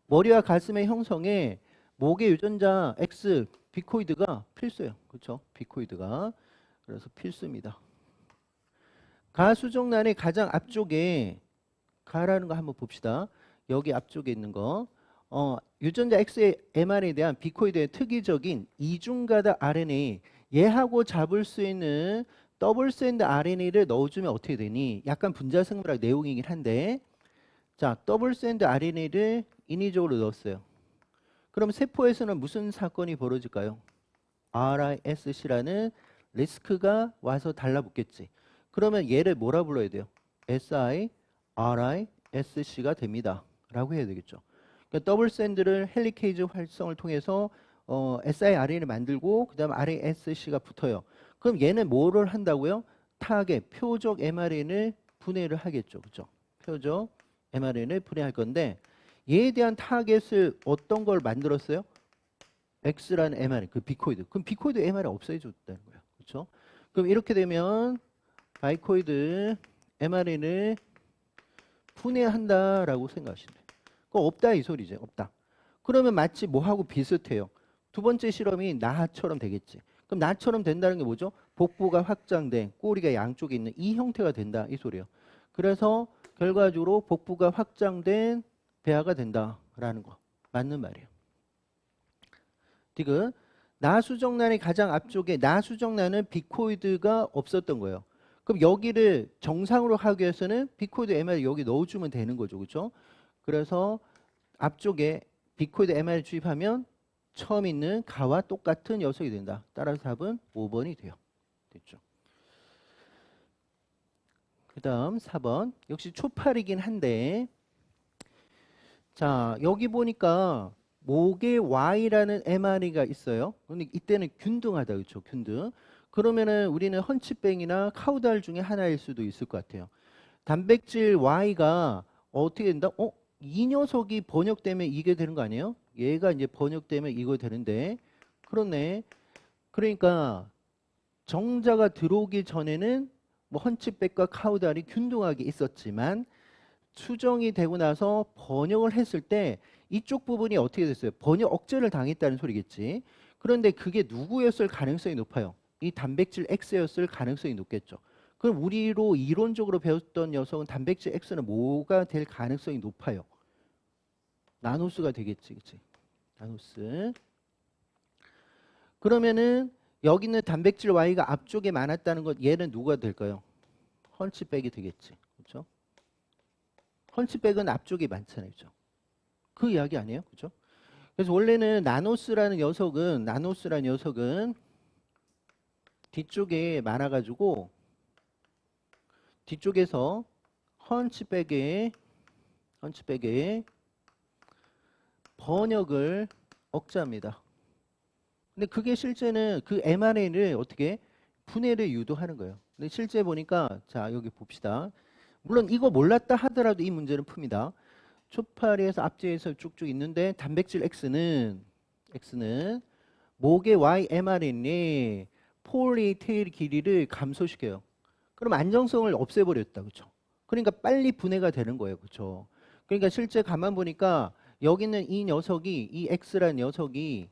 머리와 가슴의 형성에 목의 유전자 X 비코이드가 필수예요. 그렇죠? 비코이드가. 그래서 필수입니다. 가수정란의 가장 앞쪽에 가라는 거 한번 봅시다. 여기 앞쪽에 있는 거. 유전자 X의 mRNA에 대한 비코이드의 특이적인 이중가닥 RNA, 얘하고 잡을 수 있는 더블 샌드 RNA를 넣어주면 어떻게 되니? 약간 분자생물학 내용이긴 한데, 자, 더블 샌드 RNA를 인위적으로 넣었어요. 그럼 세포에서는 무슨 사건이 벌어질까요? RISC라는 리스크가 와서 달라붙겠지. 그러면 얘를 뭐라 불러야 돼요? SIRISC가 됩니다. 라고 해야 되겠죠. 그러니까 더블 샌드를 헬리케이즈 활성을 통해서 siRNA를 만들고 그 다음 RISC가 붙어요. 그럼 얘는 뭐를 한다고요? 타겟, 표적 mRNA를 분해를 하겠죠. 그죠? 표적 mRNA를 분해할 건데 얘에 대한 타겟을 어떤 걸 만들었어요? X라는 mRNA, 그 비코이드. 그럼 비코이드 mRNA 없애줬다는 거예요. 그렇죠? 그럼 이렇게 되면 바이코이드 mRNA를 분해한다라고 생각하시면 돼요. 그거 없다 이 소리죠. 없다. 그러면 마치 뭐하고 비슷해요. 두 번째 실험이 나처럼 되겠지. 그럼 나처럼 된다는 게 뭐죠? 복부가 확장된 꼬리가 양쪽에 있는 이 형태가 된다 이 소리예요. 그래서 결과적으로 복부가 확장된 배아가 된다라는 거 맞는 말이에요. 지금 나수정란의 가장 앞쪽에 나수정란은 비코이드가 없었던 거예요. 그럼 여기를 정상으로 하기 위해서는 비코이드 mR 여기 넣어주면 되는 거죠. 그렇죠? 그래서 앞쪽에 비코이드 mR 주입하면 처음 있는 가와 똑같은 녀석이 된다. 따라서 답은 5번이 돼요. 됐죠? 그 다음 4번. 역시 초팔이긴 한데 자 여기 보니까 목에 Y라는 mRNA가 있어요. 근데 이때는 균등하다. 그렇죠? 균등. 그러면은 우리는 헌치뱅이나 카우달 중에 하나일 수도 있을 것 같아요. 단백질 Y가 어떻게 된다? 이 녀석이 번역되면 이게 되는 거 아니에요? 얘가 이제 번역되면 이거 되는데 그렇네. 그러니까 정자가 들어오기 전에는 뭐 헌치백과 카우달이 균등하게 있었지만 수정이 되고 나서 번역을 했을 때 이쪽 부분이 어떻게 됐어요? 번역 억제를 당했다는 소리겠지. 그런데 그게 누구였을 가능성이 높아요? 이 단백질 X였을 가능성이 높겠죠. 그럼 우리로 이론적으로 배웠던 녀석은 단백질 X는 뭐가 될 가능성이 높아요? 나노스가 되겠지. 그치? 나노스. 그러면은 여기 있는 단백질 Y가 앞쪽에 많았다는 것 얘는 누가 될까요? 헌치백이 되겠지. 그렇죠? 헌치백은 앞쪽에 많잖아요. 그렇죠? 그 이야기 아니에요? 그렇죠? 그래서 원래는 나노스라는 녀석은 뒤쪽에 많아가지고 뒤쪽에서 헌치백에 번역을 억제합니다. 근데 그게 실제는 그 mRNA를 어떻게 분해를 유도하는 거예요. 근데 실제 보니까 자 여기 봅시다. 물론 이거 몰랐다 하더라도 이 문제는 풉니다. 초파리에서 앞뒤에서 쭉쭉 있는데 단백질 X는 목의 Y mRNA 폴리테일 길이를 감소시켜요. 그럼 안정성을 없애버렸다. 그렇죠? 그러니까 빨리 분해가 되는 거예요. 그렇죠? 그러니까 실제 가만 보니까 여기 있는 이 녀석이 이 X라는 녀석이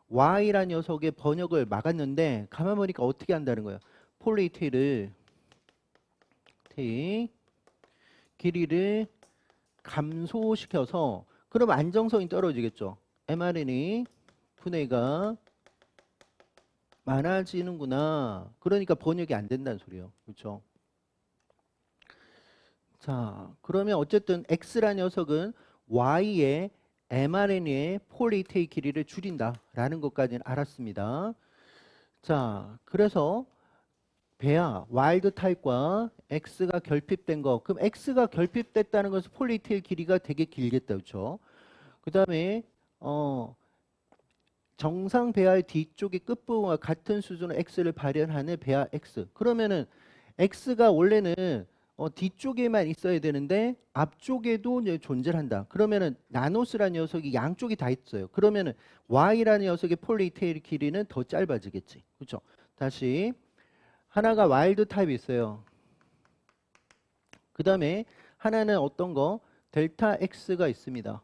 Y라는 녀석의 번역을 막았는데 가만 보니까 어떻게 한다는 거예요. 폴리테일 길이를 감소시켜서 그럼 안정성이 떨어지겠죠. mRNA 분해가 많아지는구나. 그러니까 번역이 안 된다는 소리예요. 그렇죠? 자, 그러면 어쨌든 X라는 녀석은 Y의 mRNA의 폴리테이 길이를 줄인다라는 것까지는 알았습니다. 자, 그래서 배아 와일드 타입과 X가 결핍된 거. 그럼 X가 결핍됐다는 것은 폴리테일 길이가 되게 길겠다. 그렇죠? 그다음에 정상 배아의 뒤쪽의 끝부분과 같은 수준의 X를 발현하는 배아 X. 그러면은 X가 원래는 뒤쪽에만 있어야 되는데 앞쪽에도 이제 존재한다. 그러면은 나노스라는 녀석이 양쪽이 다 있어요. 그러면은 Y라는 녀석의 폴리테일 길이는 더 짧아지겠지. 그렇죠? 다시 하나가 와일드 타입이 있어요. 그 다음에 하나는 어떤 거? 델타 X가 있습니다.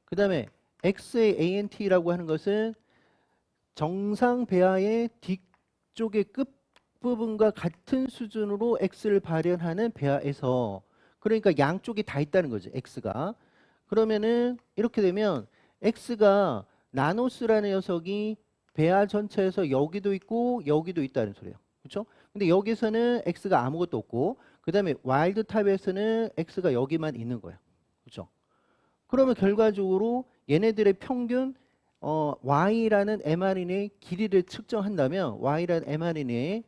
그 다음에 X의 ANT라고 하는 것은 정상 배아의 뒤쪽의 끝부분과 같은 수준으로 X를 발현하는 배아에서 그러니까 양쪽이 다 있다는 거죠. X가. 그러면은 이렇게 되면 X가 나노스라는 녀석이 배아 전체에서 여기도 있고 여기도 있다는 소리예요. 그렇죠? 근데 여기서는 X가 아무것도 없고 그 다음에 와일드 타입에서는 X가 여기만 있는 거예요. 그렇죠? 그러면 결과적으로 얘네들의 평균 Y라는 mRNA의 길이를 측정한다면 Y라는 mRNA의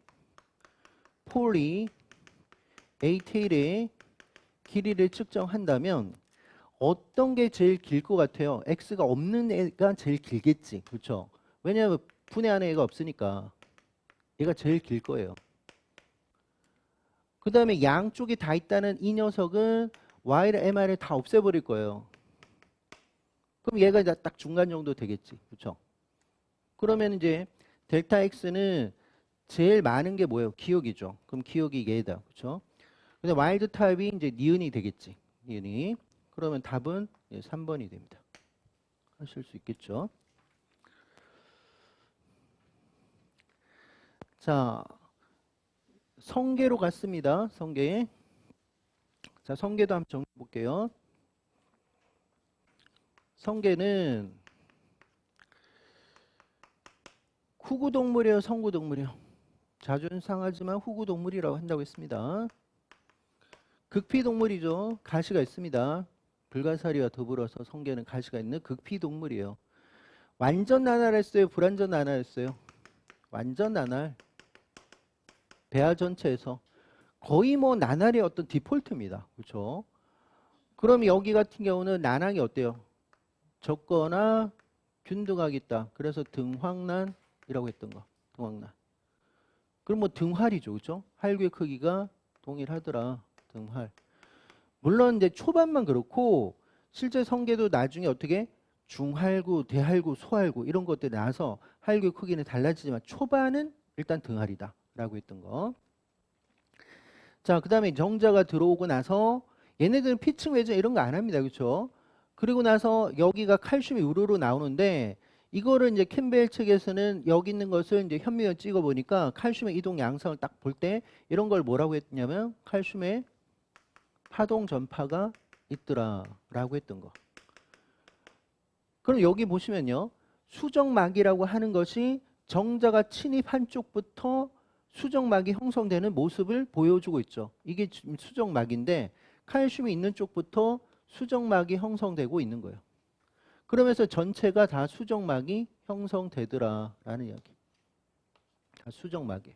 폴리 A테일의 길이를 측정한다면 어떤 게 제일 길 것 같아요? X가 없는 애가 제일 길겠지. 그렇죠? 왜냐하면 분해하는 애가 없으니까 얘가 제일 길 거예요. 그 다음에 양쪽에 다 있다는 이 녀석은 Y를 mR을 다 없애버릴 거예요. 그럼 얘가 딱 중간 정도 되겠지. 그렇죠? 그러면 이제 델타 X는 제일 많은 게 뭐예요? 기억이죠. 그럼 기억이 얘다. 그렇죠? 근데 와일드 타입이 이제 니은이 되겠지. 니은이. 그러면 답은 3번이 됩니다. 하실 수 있겠죠? 자, 성계로 갔습니다. 성계. 자, 성계도 한번 정리해 볼게요. 성계는 후구동물이에요, 성구동물이에요? 자주는 상하지만 후구동물이라고 한다고 했습니다. 극피동물이죠. 가시가 있습니다. 불가사리와 더불어서 성게는 가시가 있는 극피동물이에요. 완전 나날했어요? 불완전 나날했어요? 완전 나날. 배아 전체에서 거의 뭐 나날의 어떤 디폴트입니다. 그렇죠? 그럼 여기 같은 경우는 난항이 어때요? 적거나 균등하게 있다. 그래서 등황난이라고 했던 거. 등황난. 그럼 뭐 등활이죠. 그렇죠? 활구의 크기가 동일하더라. 등활. 물론 이제 초반만 그렇고 실제 성게도 나중에 어떻게 중활구, 대활구, 소활구 이런 것들이 나와서 활구의 크기는 달라지지만 초반은 일단 등활이다 라고 했던 거. 자, 그 다음에 정자가 들어오고 나서 얘네들은 피층 외전 이런 거 안 합니다. 그렇죠? 그리고 나서 여기가 칼슘이 우르르 나오는데 이거를 이제 캠벨 측에서는 여기 있는 것을 이제 현미경 찍어 보니까 칼슘의 이동 양상을 딱 볼 때 이런 걸 뭐라고 했냐면 칼슘의 파동 전파가 있더라 라고 했던 거. 그럼 여기 보시면요. 수정막이라고 하는 것이 정자가 침입한 쪽부터 수정막이 형성되는 모습을 보여주고 있죠. 이게 수정막인데 칼슘이 있는 쪽부터 수정막이 형성되고 있는 거예요. 그러면서 전체가 다 수정막이 형성되더라 라는 이야기. 다 수정막이.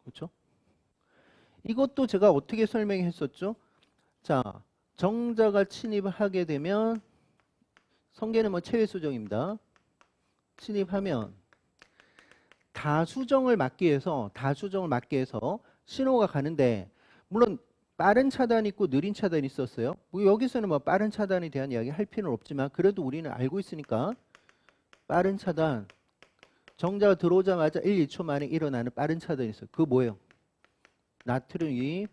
그렇죠? 이것도 제가 어떻게 설명했었죠? 자, 정자가 침입하게 되면 성게는 뭐 체외수정입니다. 침입하면 다수정을 막기 위해서 신호가 가는데 물론 빠른 차단이 있고 느린 차단이 있었어요. 뭐 여기서는 뭐 빠른 차단에 대한 이야기 할 필요는 없지만 그래도 우리는 알고 있으니까 빠른 차단 정자가 들어오자마자 1, 2초 만에 일어나는 빠른 차단이 있어요. 그거 뭐예요? 나트륨이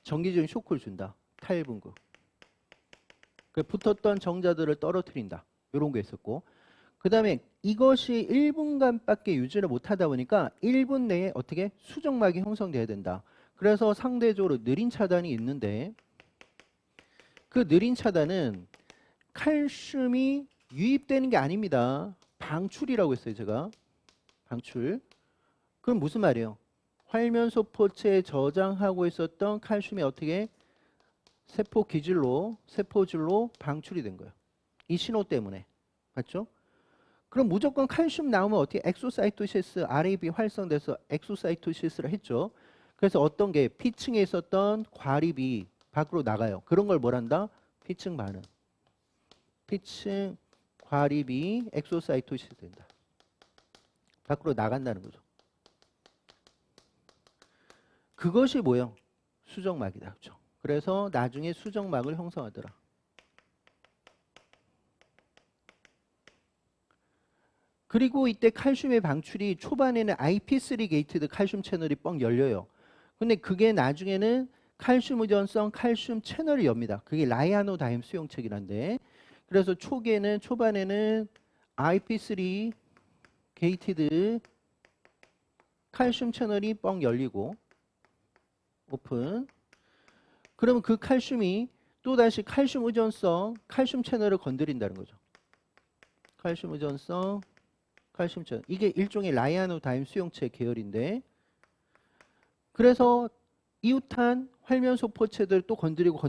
전기적인 쇼크를 준다. 타일분구. 붙었던 정자들을 떨어뜨린다. 이런 게 있었고 그 다음에 이것이 1분간밖에 유지를 못하다 보니까 1분 내에 어떻게 수정막이 형성돼야 된다. 그래서 상대적으로 느린 차단이 있는데 그 느린 차단은 칼슘이 유입되는 게 아닙니다. 방출이라고 했어요. 제가. 방출. 그럼 무슨 말이에요? 활면소포체에 저장하고 있었던 칼슘이 어떻게 세포 기질로 세포질로 방출이 된 거예요. 이 신호 때문에. 맞죠? 그럼 무조건 칼슘 나오면 어떻게 엑소사이토시스 RAB 활성돼서 엑소사이토시스를 했죠. 그래서 어떤 게 P층에 있었던 과립이 밖으로 나가요. 그런 걸 뭐란다? P층 반응. P층 과립이 엑소사이토시스 된다. 밖으로 나간다는 거죠. 그것이 뭐예요? 수정막이다. 그렇죠? 그래서 나중에 수정막을 형성하더라. 그리고 이때 칼슘의 방출이 초반에는 IP3 게이트드 칼슘 채널이 뻥 열려요. 근데 그게 나중에는 칼슘 의존성 칼슘 채널이 엽니다. 그게 라이아노다임 수용체이란데 그래서 초반에는 IP3 게이티드 칼슘 채널이 뻥 열리고 오픈. 그러면 그 칼슘이 또다시 칼슘 의존성 칼슘 채널을 건드린다는 거죠. 칼슘 의존성 칼슘 채널. 이게 일종의 라이아노다임 수용체 계열인데 그래서 이웃한 활면소포체들 또 건드리고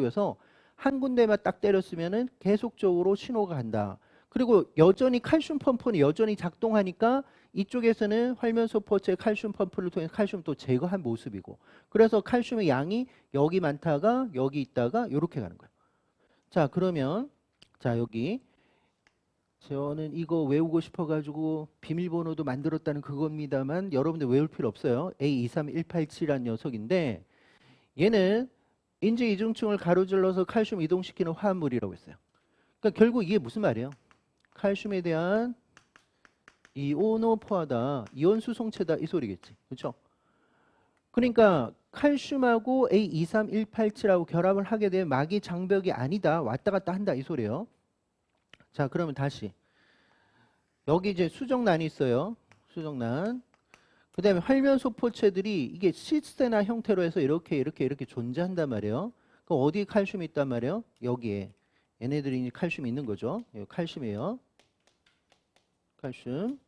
해서 한 군데만 딱 때렸으면은 계속적으로 신호가 간다. 그리고 여전히 칼슘 펌프는 여전히 작동하니까 이쪽에서는 활면소 포체의 칼슘 펌프를 통해 칼슘 또 제거한 모습이고, 그래서 칼슘의 양이 여기 많다가 여기 있다가 이렇게 가는 거예요. 자, 그러면 자, 여기 저는 이거 외우고 싶어가지고 비밀번호도 만들었다는 그겁니다만 여러분들 외울 필요 없어요. A23187이라는 녀석인데 얘는 인지 이중층을 가로질러서 칼슘 이동시키는 화합물이라고 했어요. 그러니까 결국 이게 무슨 말이에요? 칼슘에 대한 이오노포하다, 이온 수송체다 이 소리겠지. 그렇죠? 그러니까 칼슘하고 A23187하고 결합을 하게 되면 막이 장벽이 아니다, 왔다 갔다 한다 이 소리예요. 자, 그러면 다시 여기 이제 수정란이 있어요. 수정란. 그 다음에 활면소 포체들이 이게 시스테나 형태로 해서 이렇게 존재한단 말이에요. 그럼 어디에 칼슘이 있단 말이에요? 여기에. 얘네들이 이제 칼슘이 있는 거죠. 여기 칼슘이에요. 칼슘.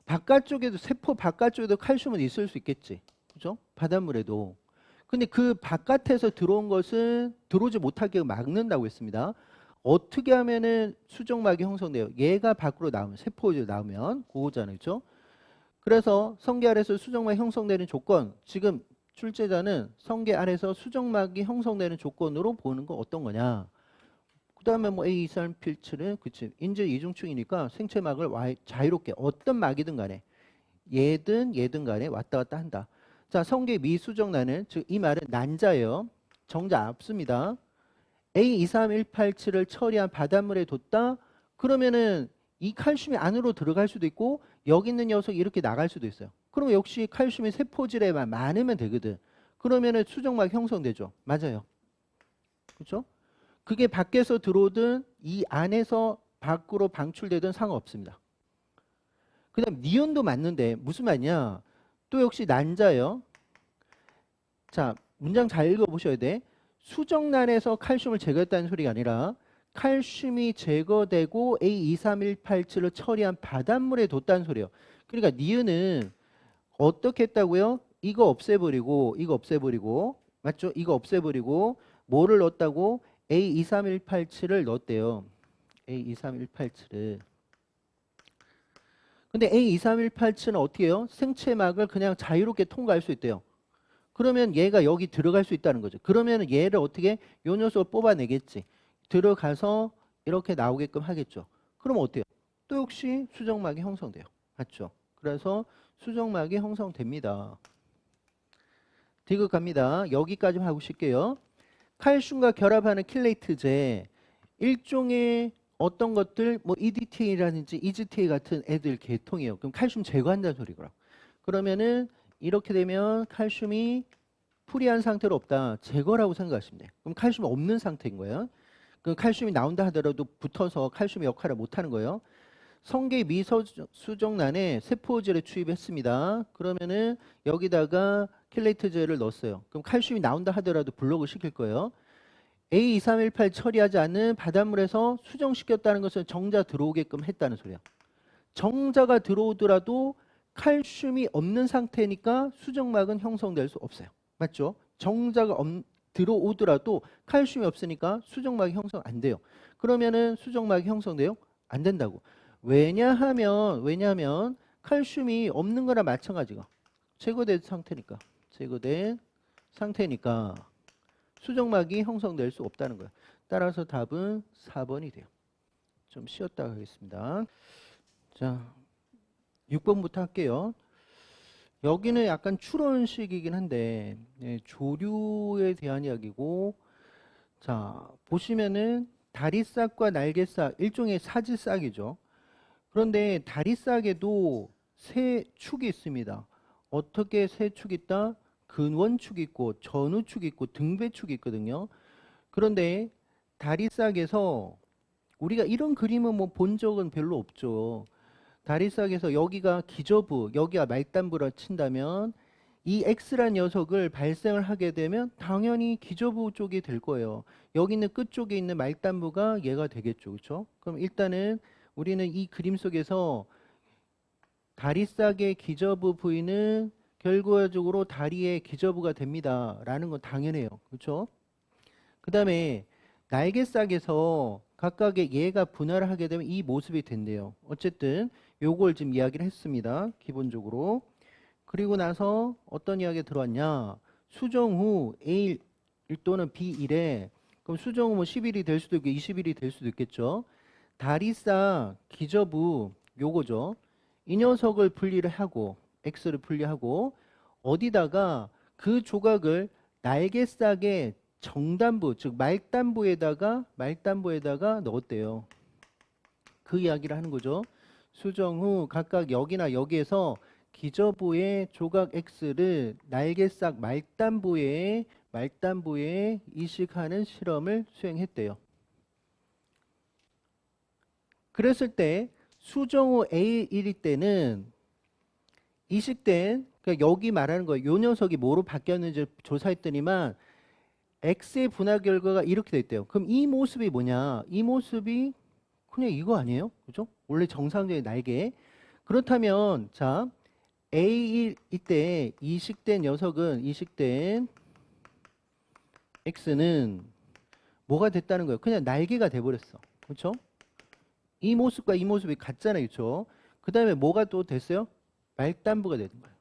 바깥쪽에도, 세포 바깥쪽에도 칼슘은 있을 수 있겠지. 그죠? 바닷물에도. 근데 그 바깥에서 들어온 것은 들어오지 못하게 막는다고 했습니다. 어떻게 하면은 수정막이 형성돼요? 얘가 밖으로 나오면, 세포에 나오면 그거잖아요. 그죠? 그래서 성게 아래서 수정막이 형성되는 조건, 지금 출제자는 성게 아래서 수정막이 형성되는 조건으로 보는 거 어떤 거냐? 그 다음에 뭐 A23187은 그치, 인제 이중층이니까 생체막을 자유롭게 어떤 막이든 간에 얘든 간에 왔다 갔다 한다. 자, 성게 미수정란은, 즉 이 말은 난자예요. 정자 앞습니다. A23187을 처리한 바닷물에 뒀다. 그러면은 이 칼슘이 안으로 들어갈 수도 있고 여기 있는 녀석이 이렇게 나갈 수도 있어요. 그러면 역시 칼슘이 세포질에만 많으면 되거든. 그러면은 수정막 형성되죠. 맞아요. 그렇죠? 그게 밖에서 들어오든 이 안에서 밖으로 방출되든 상관없습니다. 그 다음 니온도 맞는데 무슨 말이냐? 또 역시 난자예요. 자, 문장 잘 읽어보셔야 돼. 수정란에서 칼슘을 제거했다는 소리가 아니라 칼슘이 제거되고 A23187을 처리한 바닷물에 뒀다는 소리예요. 그러니까 니은은 어떻게 했다고요? 이거 없애버리고 맞죠? 이거 없애버리고 뭐를 넣었다고? A23187을 넣었대요. A23187을. 근데 A23187은 어떻게 해요? 생체막을 그냥 자유롭게 통과할 수 있대요. 그러면 얘가 여기 들어갈 수 있다는 거죠. 그러면 얘를 어떻게, 요 녀석을 뽑아내겠지. 들어가서 이렇게 나오게끔 하겠죠. 그럼 어때요? 또 역시 수정막이 형성돼요. 맞죠? 그래서 수정막이 형성됩니다. 디귿 갑니다. 여기까지만 하고 쉴게요. 칼슘과 결합하는 킬레이트제, 일종의 어떤 것들, 뭐 EDTA라든지 EGTA 같은 애들 계통이에요. 그럼 칼슘 제거한다는 소리고요. 그러면은 이렇게 되면 칼슘이 프리한 상태로 없다, 제거라고 생각하시면 돼요. 그럼 칼슘이 없는 상태인 거예요. 그 칼슘이 나온다 하더라도 붙어서 칼슘의 역할을 못하는 거예요. 성게 미수정란에 세포질을 투입했습니다. 그러면은 여기다가 킬레이트제를 넣었어요. 그럼 칼슘이 나온다 하더라도 블록을 시킬 거예요. A2318 처리하지 않는 바닷물에서 수정시켰다는 것은 정자 들어오게끔 했다는 소리야. 정자가 들어오더라도 칼슘이 없는 상태니까 수정막은 형성될 수 없어요. 맞죠? 정자가 들어오더라도 칼슘이 없으니까 수정막이 형성 안 돼요. 그러면은 수정막이 형성돼요? 안 된다고. 왜냐하면 칼슘이 없는 거나 마찬가지가 제거된 상태니까 수정막이 형성될 수 없다는 거예요. 따라서 답은 4번이 돼요. 좀 쉬었다 가겠습니다. 자, 6번부터 할게요. 여기는 약간 추론식이긴 한데 조류에 대한 이야기고, 자 보시면은 다리싹과 날개싹, 일종의 사지싹이죠. 그런데 다리싹에도 세 축이 있습니다. 어떻게 세 축이 있다? 근원축이 있고 전우축이 있고 등배축이 있거든요. 그런데 다리싹에서 우리가 이런 그림은 뭐 본 적은 별로 없죠. 다리싹에서 여기가 기저부, 여기가 말단부라 친다면 이 X란 녀석을 발생을 하게 되면 당연히 기저부 쪽이 될 거예요. 여기 있는 끝 쪽에 있는 말단부가 얘가 되겠죠. 그렇죠? 그럼 일단은 우리는 이 그림 속에서 다리싹의 기저부 부위는 결과적으로 다리의 기저부가 됩니다. 라는 건 당연해요. 그렇죠? 그 다음에 날개싹에서 각각의 얘가 분할을 하게 되면 이 모습이 된대요. 어쨌든 요걸 지금 이야기를 했습니다. 기본적으로. 그리고 나서 어떤 이야기가 들어왔냐. 수정 후 A1 또는 B1에 그럼 수정 후 뭐 10일이 될 수도 있고 20일이 될 수도 있겠죠. 다리싹 기저부 요거죠. 이 녀석을 분리를 하고 X를 분리하고 어디다가 그 조각을 날개싹의 정단부 즉 말단부에다가 넣었대요. 그 이야기를 하는 거죠. 수정 후 각각 여기나 여기에서 기저부의 조각 X를 날개싹 말단부에 이식하는 실험을 수행했대요. 그랬을 때 수정 후 A1일 때는 이식된 그러니까 여기 말하는 거예요. 요 녀석이 뭐로 바뀌었는지 조사했더니만 X의 분할 결과가 이렇게 됐대요. 그럼 이 모습이 뭐냐? 이 모습이 그냥 이거 아니에요? 그죠? 원래 정상적인 날개. 그렇다면 자 A1 이때 이식된 X는 뭐가 됐다는 거예요? 그냥 날개가 돼버렸어. 그렇죠? 이 모습과 이 모습이 같잖아요. 그렇죠? 그 다음에 뭐가 또 됐어요? 말단부가 되는 거예요.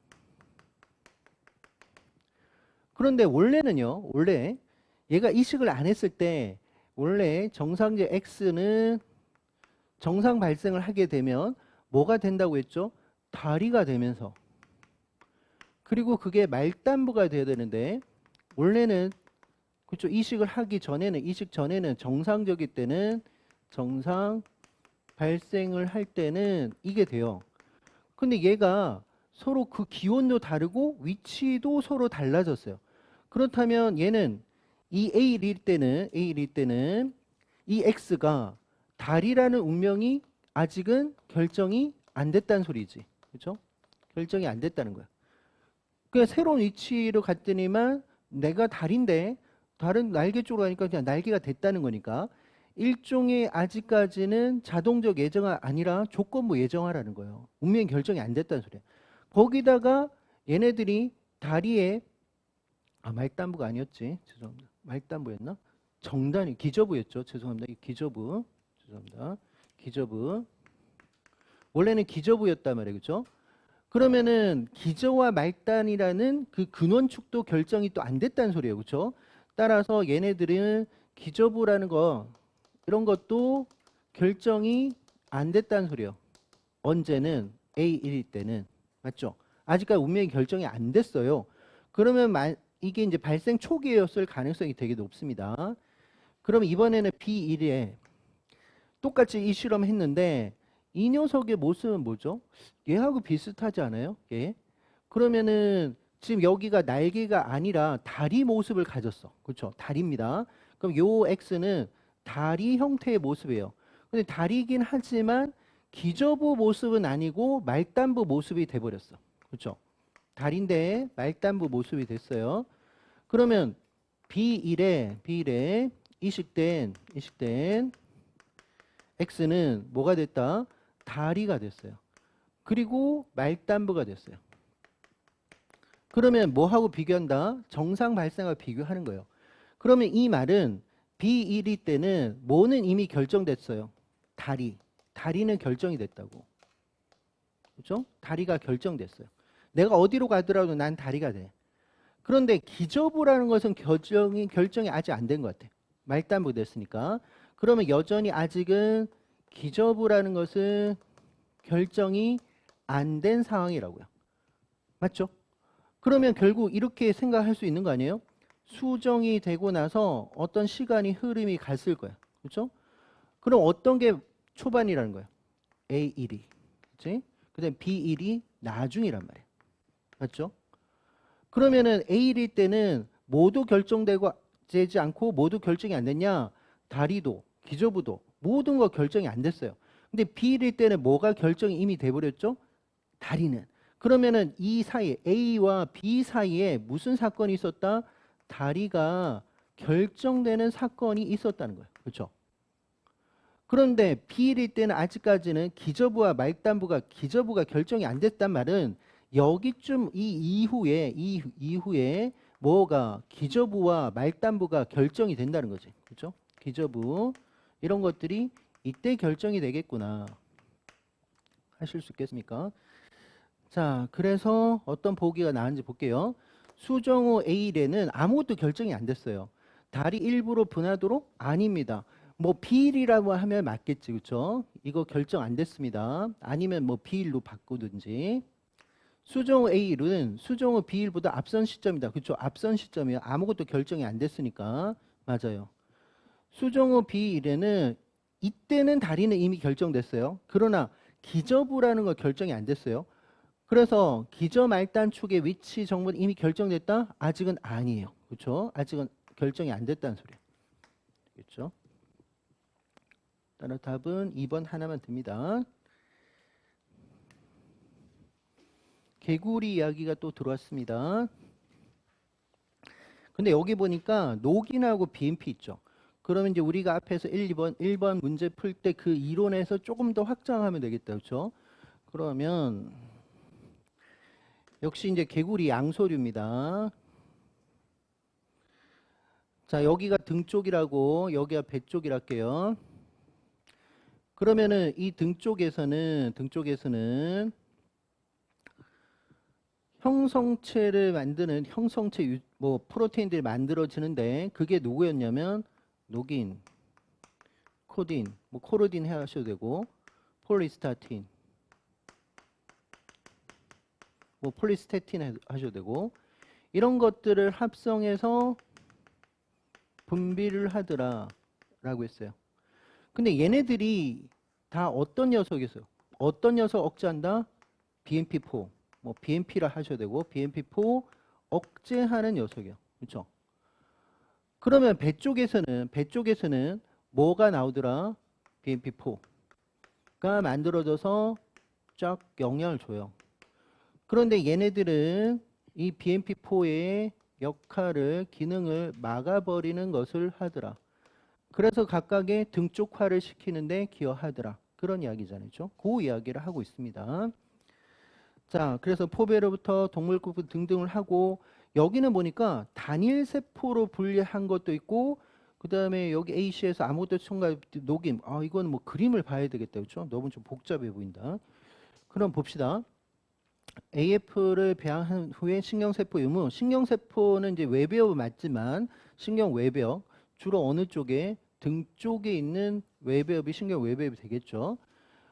그런데 원래는요. 원래 얘가 이식을 안 했을 때 원래 정상적 X는 정상 발생을 하게 되면 뭐가 된다고 했죠? 다리가 되면서 그리고 그게 말단부가 돼야 되는데 원래는 그렇죠. 이식 전에는 정상적일 때는 정상 발생을 할 때는 이게 돼요. 근데 얘가 서로 그 기온도 다르고 위치도 서로 달라졌어요. 그렇다면 얘는 이 A일 때는 이 X가 달이라는 운명이 아직은 결정이 안 됐다는 소리지. 그렇죠? 결정이 안 됐다는 거야. 그러니까 새로운 위치로 갔더니만 내가 달인데 다른 날개 쪽으로 가니까 그냥 날개가 됐다는 거니까 일종의 아직까지는 자동적 예정화 아니라 조건부 예정화라는 거예요. 운명이 결정이 안 됐다는 소리야. 거기다가 얘네들이 다리에 말단부가 아니었지. 죄송합니다. 말단부였나? 정단이 기저부였죠. 죄송합니다. 이 기저부. 죄송합니다. 기저부. 원래는 기저부였단 말이에요. 그렇죠? 그러면은 기저와 말단이라는 그 근원축도 결정이 또 안 됐다는 소리예요. 그렇죠? 따라서 얘네들은 기저부라는 거 이런 것도 결정이 안 됐다는 소리예요. 언제는 A1일 때는 맞죠? 아직까지 운명이 결정이 안 됐어요. 그러면 이게 이제 발생 초기였을 가능성이 되게 높습니다. 그럼 이번에는 B1에 똑같이 이 실험 했는데 이 녀석의 모습은 뭐죠? 얘하고 비슷하지 않아요? 얘? 그러면은 지금 여기가 날개가 아니라 다리 모습을 가졌어. 그렇죠? 다리입니다. 그럼 요 X는 다리 형태의 모습이에요. 근데 다리이긴 하지만 기저부 모습은 아니고 말단부 모습이 돼버렸어. 그렇죠? 다리인데 말단부 모습이 됐어요. 그러면 B1에 이식된 X는 뭐가 됐다? 다리가 됐어요. 그리고 말단부가 됐어요. 그러면 뭐하고 비교한다? 정상 발생하고 비교하는 거예요. 그러면 이 말은 B1이 때는 뭐는 이미 결정됐어요. 다리는 결정이 됐다고. 그렇죠? 다리가 결정됐어요. 내가 어디로 가더라도 난 다리가 돼. 그런데 기저부라는 것은 결정이 아직 안 된 것 같아. 말단부 됐으니까. 그러면 여전히 아직은 기저부라는 것은 결정이 안 된 상황이라고요. 맞죠? 그러면 결국 이렇게 생각할 수 있는 거 아니에요? 수정이 되고 나서 어떤 시간이 흐름이 갔을 거야. 그렇죠? 그럼 어떤 게 초반이라는 거야? A1이. 그렇지? 그다음에 B1이 나중이란 말이야. 맞죠? 그러면은 A1일 때는 모두 결정되지 않고 모두 결정이 안 됐냐? 다리도 기저부도 모든 거 결정이 안 됐어요. 근데 B일 때는 뭐가 결정이 이미 돼버렸죠? 다리는. 그러면은 이 사이에 A와 B 사이에 무슨 사건이 있었다? 다리가 결정되는 사건이 있었다는 거예요. 그렇죠? 그런데 B일 때는 아직까지는 기저부와 말단부가 기저부가 결정이 안 됐단 말은 여기쯤 이 이후에 뭐가 기저부와 말단부가 결정이 된다는 거지. 그렇죠? 기저부 이런 것들이 이때 결정이 되겠구나 하실 수 있겠습니까? 자, 그래서 어떤 보기가 나왔는지 볼게요. 수정호 A래는 아무것도 결정이 안 됐어요. 달이 일부러 분하도록? 아닙니다. 뭐 비일이라고 하면 맞겠지, 그렇죠? 이거 결정 안 됐습니다. 아니면 뭐 비일로 바꾸든지. 수정호 A일은 수정호 B일보다 앞선 시점이다. 그렇죠? 앞선 시점이에요. 아무것도 결정이 안 됐으니까. 맞아요. 수정호 B일에는 이때는 달이는 이미 결정됐어요. 그러나 기저부라는 거 결정이 안 됐어요. 그래서 기저 말단 축의 위치 정보는 이미 결정됐다? 아직은 아니에요. 그렇죠? 아직은 결정이 안 됐다는 소리예요. 그렇죠? 따라 답은 2번 하나만 듭니다. 개구리 이야기가 또 들어왔습니다. 근데 여기 보니까 녹인하고 BMP 있죠. 그러면 이제 우리가 앞에서 1번 문제 풀 때 그 이론에서 조금 더 확장하면 되겠다. 그렇죠? 그러면 역시 이제 개구리 양서류입니다. 자, 여기가 등 쪽이라고 여기가 배 쪽이라 할게요. 그러면은 이 등 쪽에서는 형성체를 만드는 형성체 뭐 프로테인들이 만들어지는데 그게 누구였냐면 녹인, 코딘, 뭐 코르딘 하셔도 되고 폴리스타틴, 뭐 폴리스테틴 하셔도 되고 이런 것들을 합성해서 분비를 하더라라고 했어요. 근데 얘네들이 다 어떤 녀석이었어요? 어떤 녀석 억제한다? BMP4. 뭐 BMP라 하셔도 되고 BMP4 억제하는 녀석이요. 그렇죠? 그러면 배 쪽에서는 뭐가 나오더라? BMP4가 만들어져서 쫙 영향을 줘요. 그런데 얘네들은 이 BMP4의 역할을 기능을 막아버리는 것을 하더라. 그래서 각각의 등쪽화를 시키는데 기여하더라. 그런 이야기잖아요. 그 이야기를 하고 있습니다. 자, 그래서 포배로부터 동물구분 등등을 하고 여기는 보니까 단일세포로 분리한 것도 있고 그 다음에 여기 A씨에서 아무것도 첨가 녹임. 아, 이건 뭐 그림을 봐야 되겠다. 그렇죠? 너무 좀 복잡해 보인다. 그럼 봅시다. AF를 배양한 후에 신경세포 유무. 신경세포는 이제 외벽 맞지만 신경 외벽 주로 어느 쪽에 등 쪽에 있는 외벽이 신경 외벽이 되겠죠.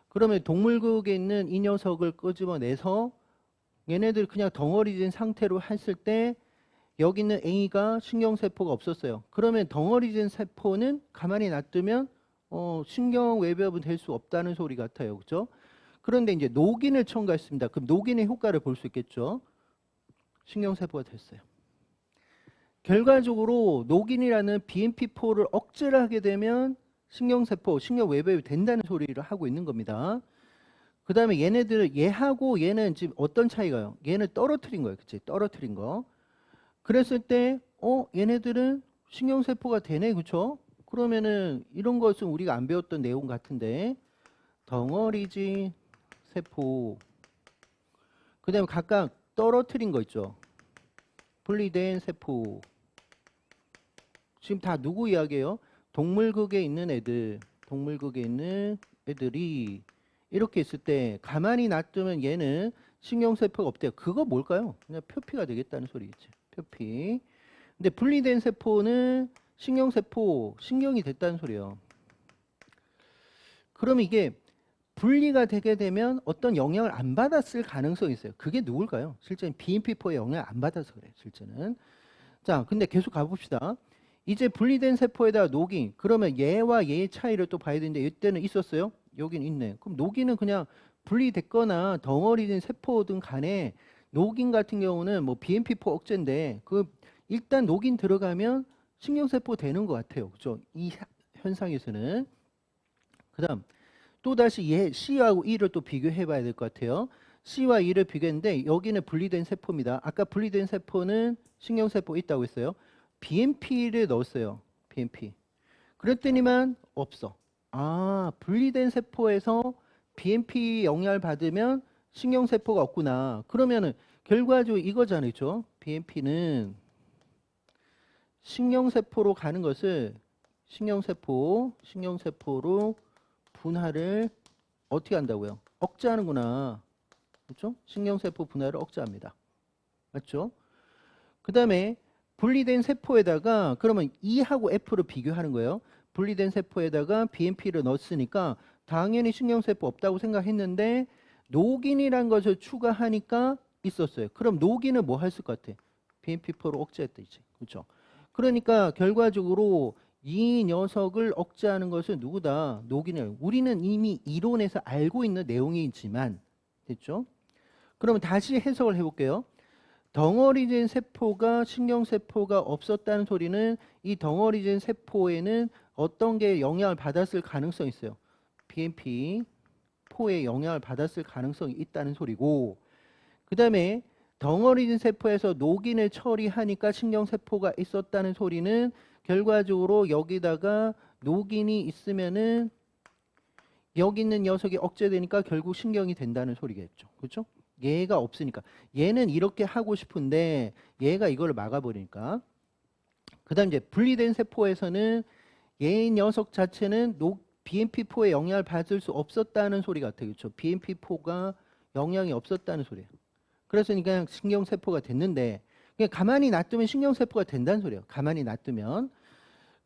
그러면 동물극에 있는 이 녀석을 끄집어내서 얘네들 그냥 덩어리진 상태로 했을 때 여기 있는 A가 신경세포가 없었어요. 그러면 덩어리진 세포는 가만히 놔두면 신경 외벽은 될 수 없다는 소리 같아요. 그렇죠? 그런데 이제 녹인을 첨가했습니다. 그럼 녹인의 효과를 볼 수 있겠죠. 신경세포가 됐어요. 결과적으로 녹인이라는 BMP4를 억제를 하게 되면 신경세포, 신경외벽이 된다는 소리를 하고 있는 겁니다. 그 다음에 얘하고 얘는 지금 어떤 차이가요? 얘는 떨어뜨린 거예요. 그치? 떨어뜨린 거. 그랬을 때, 얘네들은 신경세포가 되네. 그쵸? 그러면은 이런 것은 우리가 안 배웠던 내용 같은데, 덩어리지 세포. 그 다음에 각각 떨어뜨린 거 있죠? 분리된 세포. 지금 다 누구 이야기예요? 동물극에 있는 애들이 이렇게 있을 때 가만히 놔두면 얘는 신경세포가 없대요. 그거 뭘까요? 그냥 표피가 되겠다는 소리겠지. 표피. 근데 분리된 세포는 신경세포, 신경이 됐다는 소리예요. 그럼 이게 분리가 되게 되면 어떤 영향을 안 받았을 가능성이 있어요. 그게 누굴까요? 실제는 BMP4의 영향을 안 받아서 그래요. 실제는. 자, 근데 계속 가봅시다. 이제 분리된 세포에다가 녹인. 그러면 얘와 얘의 차이를 또 봐야 되는데 이때는 있었어요? 여긴 있네. 그럼 녹인은 그냥 분리됐거나 덩어리된 세포든 간에 녹인 같은 경우는 뭐 BMP4 억제인데 그 일단 녹인 들어가면 신경세포 되는 것 같아요. 그죠? 이 현상에서는. 그 다음 또다시 얘 C하고 E를 또 비교해 봐야 될 것 같아요. C와 E를 비교했는데 여기는 분리된 세포입니다. 아까 분리된 세포는 신경세포 있다고 했어요. BMP를 넣었어요. BMP. 그랬더니만 없어. 아, 분리된 세포에서 BMP 영향을 받으면 신경세포가 없구나. 그러면은 결과적으로 이거잖아요. 그죠? BMP는 신경세포로 가는 것을 신경세포로 분할을 어떻게 한다고요? 억제하는구나. 그렇죠? 신경세포 분할을 억제합니다. 맞죠? 그 다음에 분리된 세포에다가 그러면 E하고 F를 비교하는 거예요. 분리된 세포에다가 BMP를 넣었으니까 당연히 신경세포 없다고 생각했는데 녹인이란 것을 추가하니까 있었어요. 그럼 녹인은 뭐 했을 것 같아? BMP4로 억제했다 이제. 그렇죠? 그러니까 결과적으로 이 녀석을 억제하는 것은 누구다? 녹인을. 우리는 이미 이론에서 알고 있는 내용이지만 됐죠? 그러면 다시 해석을 해볼게요. 덩어리진 세포가 신경세포가 없었다는 소리는 이 덩어리진 세포에는 어떤 게 영향을 받았을 가능성이 있어요. BMP4에 영향을 받았을 가능성이 있다는 소리고, 그 다음에 덩어리진 세포에서 녹인을 처리하니까 신경세포가 있었다는 소리는 결과적으로 여기다가 녹인이 있으면은 여기 있는 녀석이 억제되니까 결국 신경이 된다는 소리겠죠. 그렇죠? 얘가 없으니까. 얘는 이렇게 하고 싶은데 얘가 이걸 막아버리니까. 그 다음 이제 분리된 세포에서는 얘 녀석 자체는 BMP4에 영향을 받을 수 없었다는 소리 같아요. 그렇죠? BMP4가 영향이 없었다는 소리예요. 그래서 그냥 신경세포가 됐는데 그냥 가만히 놔두면 신경세포가 된다는 소리예요. 가만히 놔두면.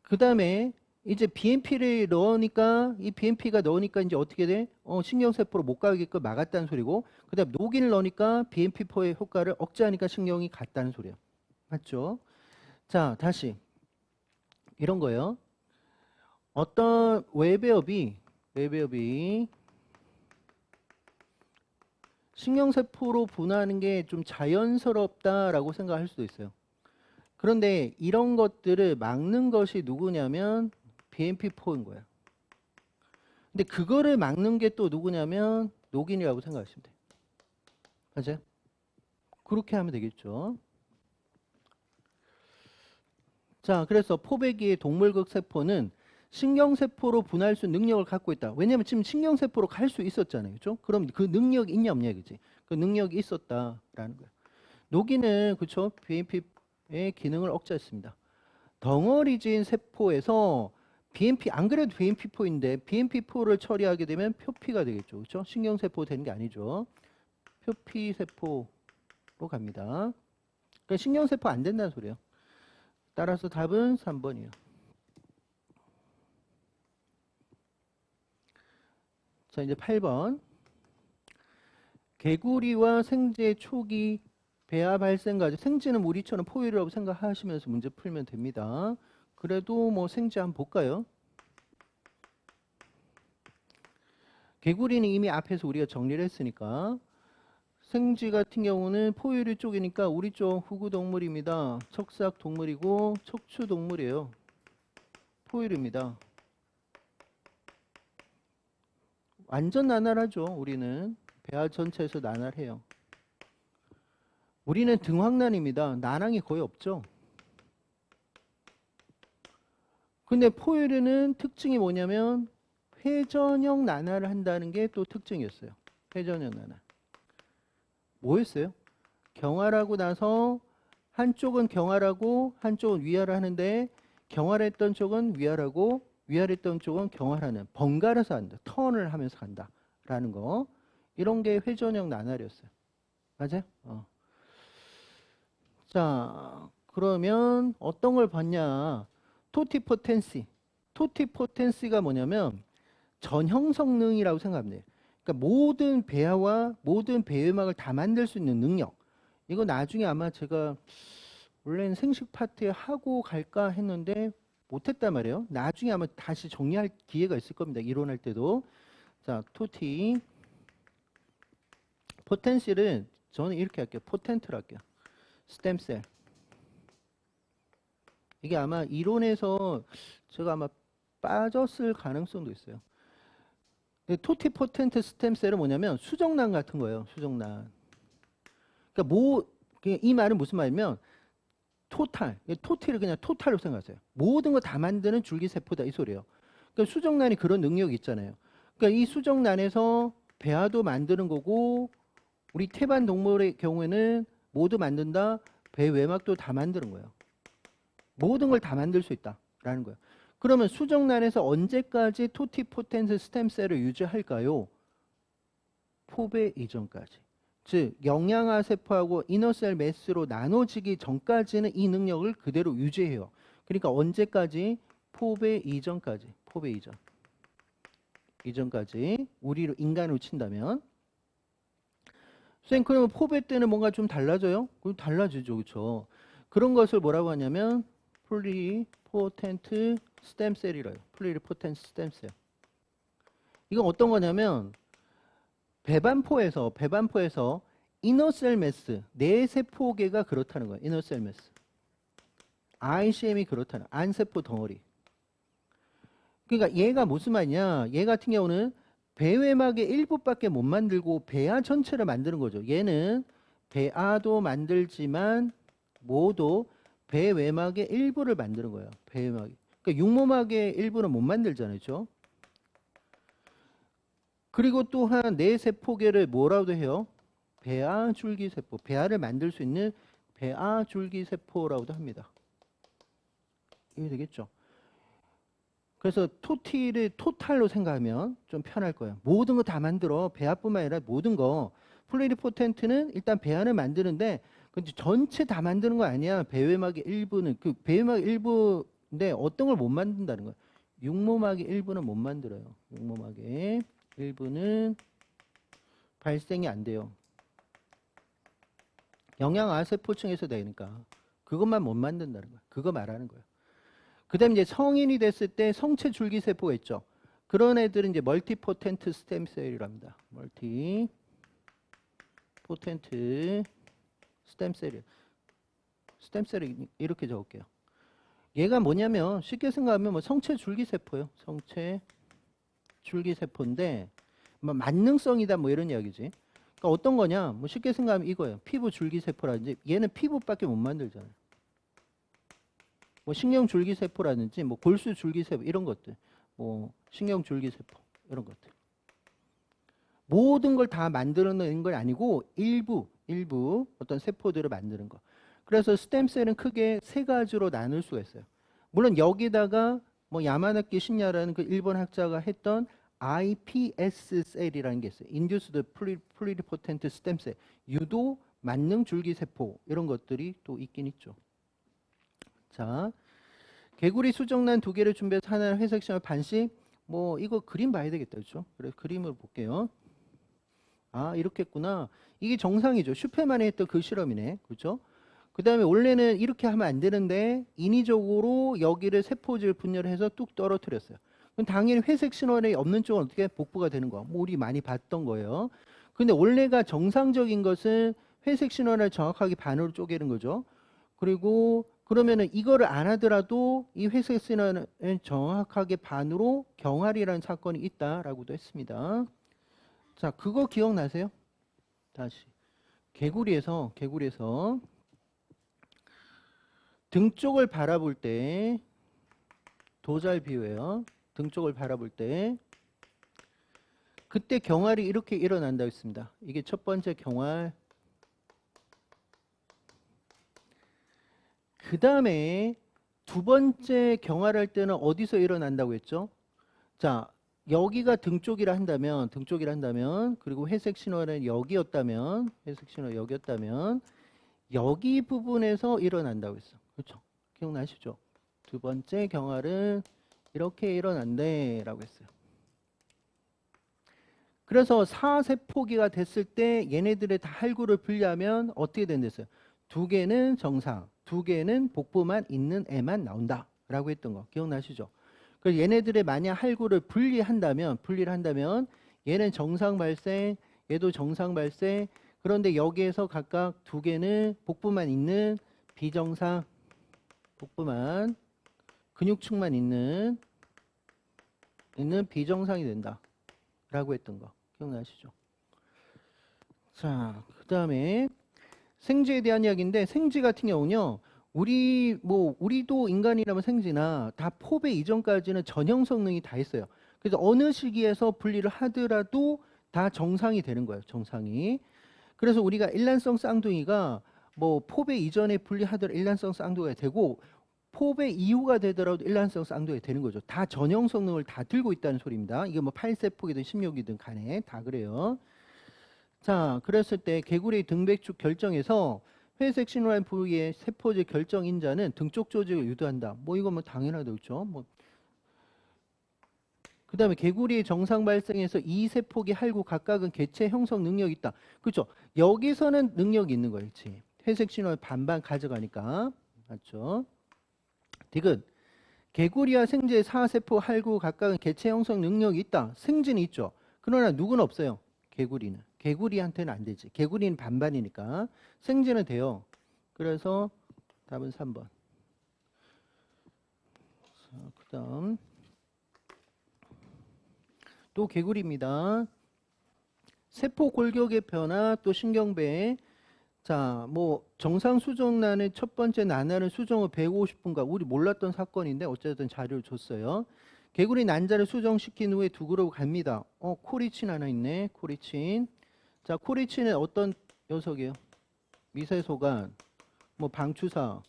그 다음에 이제 BMP를 넣으니까 이 BMP가 넣으니까 이제 어떻게 돼? 신경세포로 못 가게끔 막았다는 소리고, 그 다음 녹인을 넣으니까 BMP4의 효과를 억제하니까 신경이 갔다는 소리예요. 맞죠? 자, 다시 이런 거예요. 어떤 외배업이 신경세포로 분화하는 게 좀 자연스럽다라고 생각할 수도 있어요. 그런데 이런 것들을 막는 것이 누구냐면 BMP4인 거예요. 근데 그거를 막는 게 또 누구냐면 녹인이라고 생각하시면 돼요. 맞아요? 그렇게 하면 되겠죠. 자, 그래서 포배기의 동물극 세포는 신경세포로 분할 수 능력을 갖고 있다. 왜냐면 지금 신경세포로 갈 수 있었잖아요. 그죠? 그럼 그 능력이 있냐 없냐 그지? 그 능력이 있었다라는 거예요. 녹인은 그쵸? BMP의 기능을 억제했습니다. 덩어리진 세포에서 BMP 안 그래도 BMP4인데 BMP4를 처리하게 되면 표피가 되겠죠. 그렇죠? 신경세포 되는 게 아니죠. 표피세포로 갑니다. 그러니까 신경세포 안 된다는 소리예요. 따라서 답은 3번이에요. 자, 이제 8번. 개구리와 생제 초기 배아 발생 과정. 생제는 우리처럼 포유류라고 생각하시면서 문제 풀면 됩니다. 그래도 뭐 생제 한번 볼까요? 개구리는 이미 앞에서 우리가 정리를 했으니까 생쥐 같은 경우는 포유류 쪽이니까 우리 쪽 후구동물입니다. 척삭동물이고 척추동물이에요. 포유류입니다. 완전 나날하죠. 우리는 배아 전체에서 나날해요. 우리는 등황란입니다. 난항이 거의 없죠. 근데 포유류는 특징이 뭐냐면 회전형 난할을 한다는 게 또 특징이었어요. 회전형 난할. 뭐였어요? 경화하고 나서 한쪽은 경화하고 한쪽은 위화를 하는데 경화했던 쪽은 위화하고 위화했던 쪽은 경화하는 번갈아서 한다. 턴을 하면서 간다라는 거. 이런 게 회전형 난할이었어요. 맞아요? 자, 그러면 어떤 걸 봤냐? 토티포텐시. 토티포텐시가 뭐냐면 전형 성능이라고 생각하면 돼요. 그러니까 모든 배아와 모든 배외막을 다 만들 수 있는 능력. 이거 나중에 아마 제가 원래는 생식 파트에 하고 갈까 했는데 못했단 말이에요. 나중에 아마 다시 정리할 기회가 있을 겁니다. 이론할 때도. 자, 토티. 포텐실은 저는 이렇게 할게요. 포텐트로 할게요. 스템셀. 이게 아마 이론에서 제가 아마 빠졌을 가능성도 있어요. 토티포텐트 스템셀은 뭐냐면 수정란 같은 거예요. 수정란. 그러니까 이 말은 무슨 말이냐면 토티를 그냥 토탈로 생각하세요. 모든 거 다 만드는 줄기세포다 이 소리예요. 그러니까 수정란이 그런 능력이 있잖아요. 그러니까 이 수정란에서 배아도 만드는 거고 우리 태반 동물의 경우에는 모두 만든다. 배 외막도 다 만드는 거예요. 모든 걸 다 만들 수 있다라는 거예요. 그러면 수정란에서 언제까지 토티포텐트 스템셀을 유지할까요? 포배 이전까지. 즉 영양화 세포하고 이너셀 매스로 나눠지기 전까지는 이 능력을 그대로 유지해요. 그러니까 언제까지? 포배 이전까지. 포배 이전. 이전까지 우리로 인간으로 친다면. 선생님 그러면 포배 때는 뭔가 좀 달라져요? 그럼 달라지죠. 그렇죠? 그런 것을 뭐라고 하냐면 플리포텐트 스템셀이래요. 플리포텐트 스템셀. 이건 어떤 거냐면 배반포에서 이너셀 매스 내세포계가 그렇다는 거예요. 이너셀 매스. ICM이 그렇다는 안세포 덩어리. 그러니까 얘가 무슨 말이냐? 얘 같은 경우는 배외막의 일부밖에 못 만들고 배아 전체를 만드는 거죠. 얘는 배아도 만들지만 모두 배외막의 일부를 만드는 거예요. 배외막. 그러니까 육모막의 일부는 못 만들잖아요. 그렇죠? 그리고 또한 뇌세포계를 뭐라고도 해요? 배아 줄기세포. 배아를 만들 수 있는 배아 줄기세포라고도 합니다. 이해 되겠죠? 그래서 토티를 토탈로 생각하면 좀 편할 거예요. 모든 거 다 만들어. 배아뿐만 아니라 모든 거. 플루리포텐트는 일단 배아를 만드는데 근데 전체 다 만드는 거 아니야. 배외막의 일부는 그 배외막의 일부인데 어떤 걸 못 만든다는 거예요. 육모막의 일부는 못 만들어요. 육모막의 일부는 발생이 안 돼요. 영양아세포층에서 되니까 그것만 못 만든다는 거예요. 그거 말하는 거예요. 그 다음에 이제 성인이 됐을 때 성체 줄기세포가 있죠. 그런 애들은 이제 멀티포텐트 스템셀이라고 합니다. 멀티포텐트 스템셀. 스템셀을 이렇게 적을게요. 얘가 뭐냐면 쉽게 생각하면 뭐 성체 줄기세포예요. 성체 줄기세포인데 뭐 만능성이다 뭐 이런 이야기지. 그러니까 어떤 거냐? 뭐 쉽게 생각하면 이거예요. 피부 줄기세포라든지 얘는 피부밖에 못 만들잖아요. 뭐 신경 줄기세포라든지 뭐 골수 줄기세포 이런 것들, 뭐 신경 줄기세포 이런 것들 모든 걸 다 만들어내는 건 아니고 일부 어떤 세포들을 만드는 거. 그래서 스템셀은 크게 세 가지로 나눌 수가 있어요. 물론 여기다가 뭐 야마나키 신야라는 그 일본 학자가 했던 iPS 셀이라는 게 있어요. Induced Pluripotent Stem Cell, 유도 만능 줄기세포 이런 것들이 또 있긴 있죠. 자, 개구리 수정란 2개를 준비해서 하나를 회색심을 반씩. 뭐 이거 그림 봐야 되겠다, 그렇죠? 그래서 그림을 볼게요. 아, 이렇게 했구나. 이게 정상이죠. 슈페만이 했던 그 실험이네, 그렇죠? 그 다음에 원래는 이렇게 하면 안 되는데 인위적으로 여기를 세포질 분열해서 뚝 떨어뜨렸어요. 그럼 당연히 회색 신호에 없는 쪽은 어떻게 복부가 되는 거야. 뭐 우리 많이 봤던 거예요. 근데 원래가 정상적인 것은 회색 신호를 정확하게 반으로 쪼개는 거죠. 그리고 그러면은 이거를 안 하더라도 이 회색 신호는 정확하게 반으로 경활이라는 사건이 있다라고도 했습니다. 자, 그거 기억나세요? 다시 개구리에서 등 쪽을 바라볼 때 도잘 비유예요. 등 쪽을 바라볼 때 그때 경활이 이렇게 일어난다고 했습니다. 이게 첫 번째 경활. 그 다음에 두 번째 경활할 때는 어디서 일어난다고 했죠? 자, 여기가 등 쪽이라 한다면 그리고 회색 신호는 여기였다면 여기 부분에서 일어난다고 했어. 그렇죠? 기억나시죠? 두 번째 경활은 이렇게 일어난대 라고 했어요. 그래서 4세포기가 됐을 때 얘네들의 다 할구를 분리하면 어떻게 된댔어요? 2개는 정상, 2개는 복부만 있는 애만 나온다 라고 했던 거 기억나시죠? 그래서 얘네들의 만약 할구를 분리를 한다면 얘는 정상 발생, 얘도 정상 발생. 그런데 여기에서 각각 2개는 복부만 있는 비정상, 복부만 근육층만 있는 비정상이 된다 라고 했던 거 기억나시죠? 자, 그 다음에 생쥐에 대한 이야기인데 생쥐 같은 경우는요, 우리도 인간이라면 생쥐나 다 포배 이전까지는 전형 성능이 다 있어요. 그래서 어느 시기에서 분리를 하더라도 다 정상이 되는 거예요. 정상이. 그래서 우리가 일란성 쌍둥이가 뭐 포배 이전에 분리하더라도 일란성 쌍둥이가 되고 포배 이후가 되더라도 일란성 쌍둥이가 되는 거죠. 다 전형 성능을 다 들고 있다는 소리입니다. 이게 뭐 8세포이든 16이든 간에 다 그래요. 자, 그랬을 때 개구리 등백축 결정에서 회색 신호라인 부위의 세포질 결정 인자는 등쪽 조직을 유도한다. 뭐 이거 뭐 당연하죠, 그렇죠? 뭐 그다음에 개구리의 정상 발생에서 이 세포기 할구 각각은 개체 형성 능력이 있다. 그렇죠? 여기서는 능력이 있는 거예요, 그렇지? 회색 신호를 반반 가져가니까 맞죠? 디귿 개구리와 생쥐의 사세포 할구 각각은 개체 형성 능력이 있다. 생쥐는 있죠. 그러나 누구는 없어요. 개구리는. 개구리한테는 안 되지. 개구리는 반반이니까. 생쥐는 돼요. 그래서 답은 3번. 그 다음 또 개구리입니다. 세포 골격의 변화 또 신경배. 자, 뭐 정상 수정란의 첫 번째 나날은 수정을 150분간 우리 몰랐던 사건인데 어쨌든 자료를 줬어요. 개구리 난자를 수정시킨 후에 두 그룹 갑니다. 코리친 하나 있네. 코리친. 자, 코리친은 어떤 녀석이에요? 미세소간, 뭐 방추사,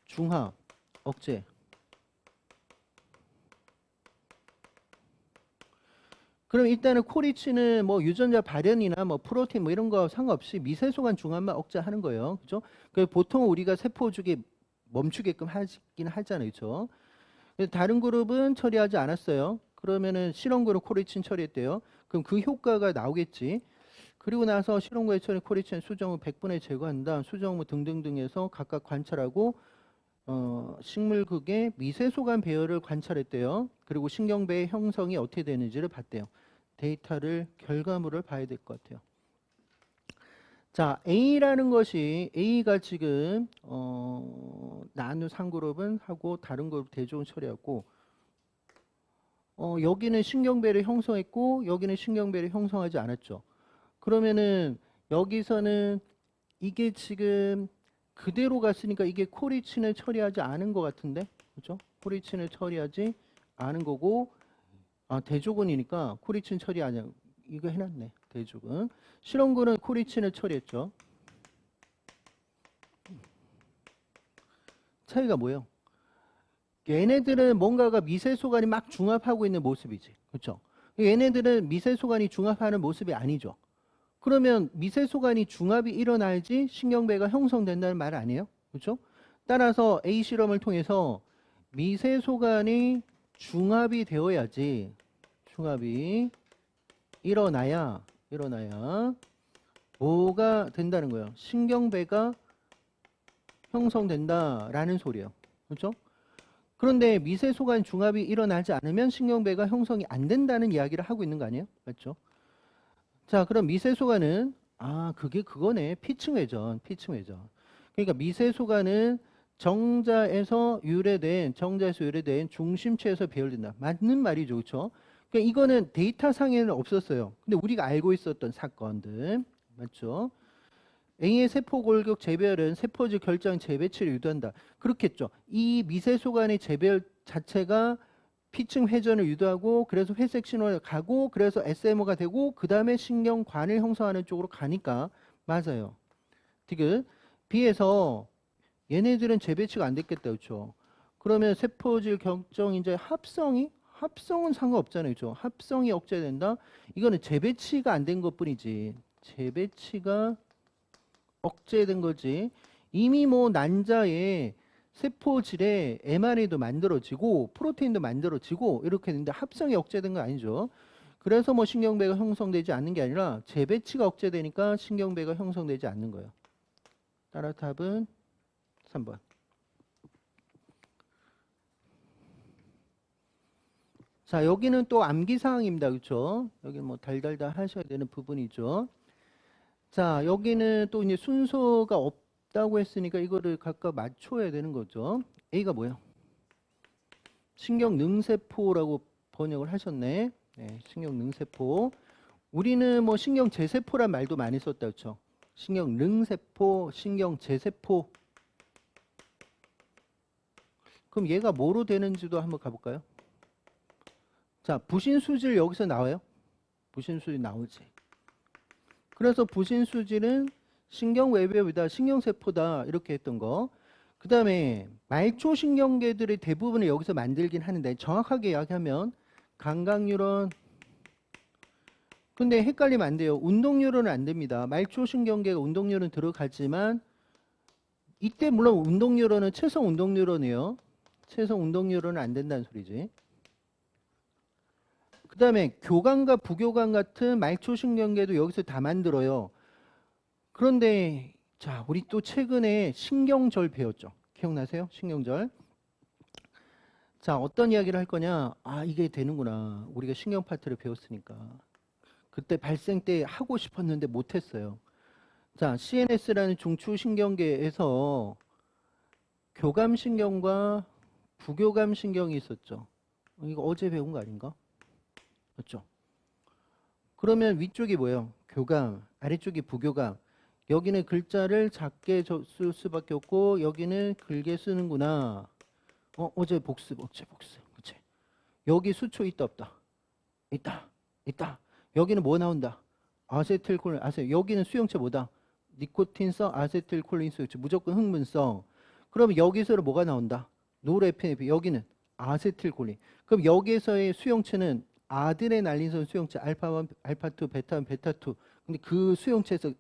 중합, 억제. 그럼 일단은 코리친은 뭐 유전자 발현이나 뭐 프로틴 뭐 이런 거 상관없이 미세소간 중합만 억제하는 거예요. 그죠? 그 보통 우리가 세포 주기 멈추게끔 하긴 하잖아요. 그죠? 다른 그룹은 처리하지 않았어요. 그러면은 실험 그룹 코리친 처리했대요. 그럼 그 효과가 나오겠지. 그리고 나서 실험과에 처리 코리친 수정후 100분의 제거한다. 수정후 등등등에서 각각 관찰하고 식물극의 미세소간 배열을 관찰했대요. 그리고 신경배의 형성이 어떻게 되는지를 봤대요. 데이터를 결과물을 봐야 될 것 같아요. 자, A라는 것이 A가 지금 나누 3그룹은 하고 다른 그룹 대조원 처리하고 여기는 신경배를 형성했고 여기는 신경배를 형성하지 않았죠. 그러면은 여기서는 이게 지금 그대로 갔으니까 이게 코리친을 처리하지 않은 것 같은데, 그렇죠? 코리친을 처리하지 않은 거고, 대조군이니까 코리친 처리하냐? 이거 해놨네. 대조군. 실험군은 코리친을 처리했죠. 차이가 뭐예요? 얘네들은 뭔가가 미세소관이 막 중합하고 있는 모습이지, 그렇죠? 얘네들은 미세소관이 중합하는 모습이 아니죠. 그러면 미세소관이 중합이 일어나야지 신경배가 형성된다는 말 아니에요? 그렇죠? 따라서 A 실험을 통해서 미세소관이 중합이 되어야지 중합이 일어나야 뭐가 된다는 거예요? 신경배가 형성된다라는 소리예요. 그렇죠? 그런데 미세소관 중합이 일어나지 않으면 신경배가 형성이 안 된다는 이야기를 하고 있는 거 아니에요? 맞죠? 자, 그럼 미세소관은 그게 그거네. 피층회전. 그러니까 미세소관은 정자에서 유래된 중심체에서 배열된다. 맞는 말이죠. 그렇죠? 그러니까 이거는 데이터상에는 없었어요. 근데 우리가 알고 있었던 사건들. 맞죠? A의 세포 골격 재배열은 세포질 결장 재배치를 유도한다. 그렇겠죠. 이 미세소관의 재배열 자체가 피층 회전을 유도하고 그래서 회색 신호를 가고 그래서 SMO가 되고 그 다음에 신경관을 형성하는 쪽으로 가니까 맞아요. 디귿 B에서 얘네들은 재배치가 안 됐겠다. 그렇죠? 그러면 세포질 결정 이제 합성은 상관없잖아요. 그렇죠? 합성이 억제된다. 이거는 재배치가 안 된 것뿐이지. 재배치가 억제된 거지. 이미 뭐 난자에 세포질에 mRNA도 만들어지고 프로테인도 만들어지고 이렇게 되는데 합성이 억제된 건 아니죠. 그래서 뭐 신경배가 형성되지 않는 게 아니라 재배치가 억제되니까 신경배가 형성되지 않는 거예요. 따라 답은 3번. 자, 여기는 또 암기사항입니다. 그렇죠? 여기 뭐 달달달 하셔야 되는 부분이죠. 자, 여기는 또 이제 순서가 없다고 했으니까 이거를 각각 맞춰야 되는 거죠. A가 뭐예요? 신경능세포라고 번역을 하셨네. 네, 신경능세포. 우리는 뭐 신경제세포란 말도 많이 썼다. 그렇죠? 신경능세포, 신경제세포. 그럼 얘가 뭐로 되는지도 한번 가볼까요? 자, 부신수질 여기서 나와요? 부신수질 나오지. 그래서 부신수질은 신경외부이다, 신경세포다 이렇게 했던 거. 그 다음에 말초신경계들의 대부분을 여기서 만들긴 하는데 정확하게 이야기하면 감각뉴런, 근데 헷갈리면 안 돼요. 운동뉴런은 안 됩니다. 말초신경계가 운동뉴런 들어가지만 이때 물론 운동뉴런은 최성 운동뉴런이에요. 최성 운동뉴런은 안 된다는 소리지. 그 다음에 교감과 부교감 같은 말초신경계도 여기서 다 만들어요. 그런데 자, 우리 또 최근에 신경절 배웠죠. 기억나세요? 신경절. 자, 어떤 이야기를 할 거냐? 아, 이게 되는구나. 우리가 신경 파트를 배웠으니까. 그때 발생 때 하고 싶었는데 못했어요. 자, CNS라는 중추신경계에서 교감신경과 부교감신경이 있었죠. 이거 어제 배운 거 아닌가? 맞죠? 그러면 위쪽이 뭐예요? 교감, 아래쪽이 부교감. 여기는 글자를 작게 쓸 수밖에 없고 여기는 길게 쓰는구나. 어제 복습. 그치? 여기 수초 있다 없다? 있다. 여기는 뭐 나온다? 아세틸콜린, 여기는 수용체 뭐다? 니코틴성 아세틸콜린 수용체. 무조건 흥분성. 그럼 여기서 뭐가 나온다? 노르에피네프린. 여기는 아세틸콜린. 그럼 여기에서의 수용체는 아드레날린성 수용체 알파1, 알파2, 베타1, 베타2. 근데 그 수용체에서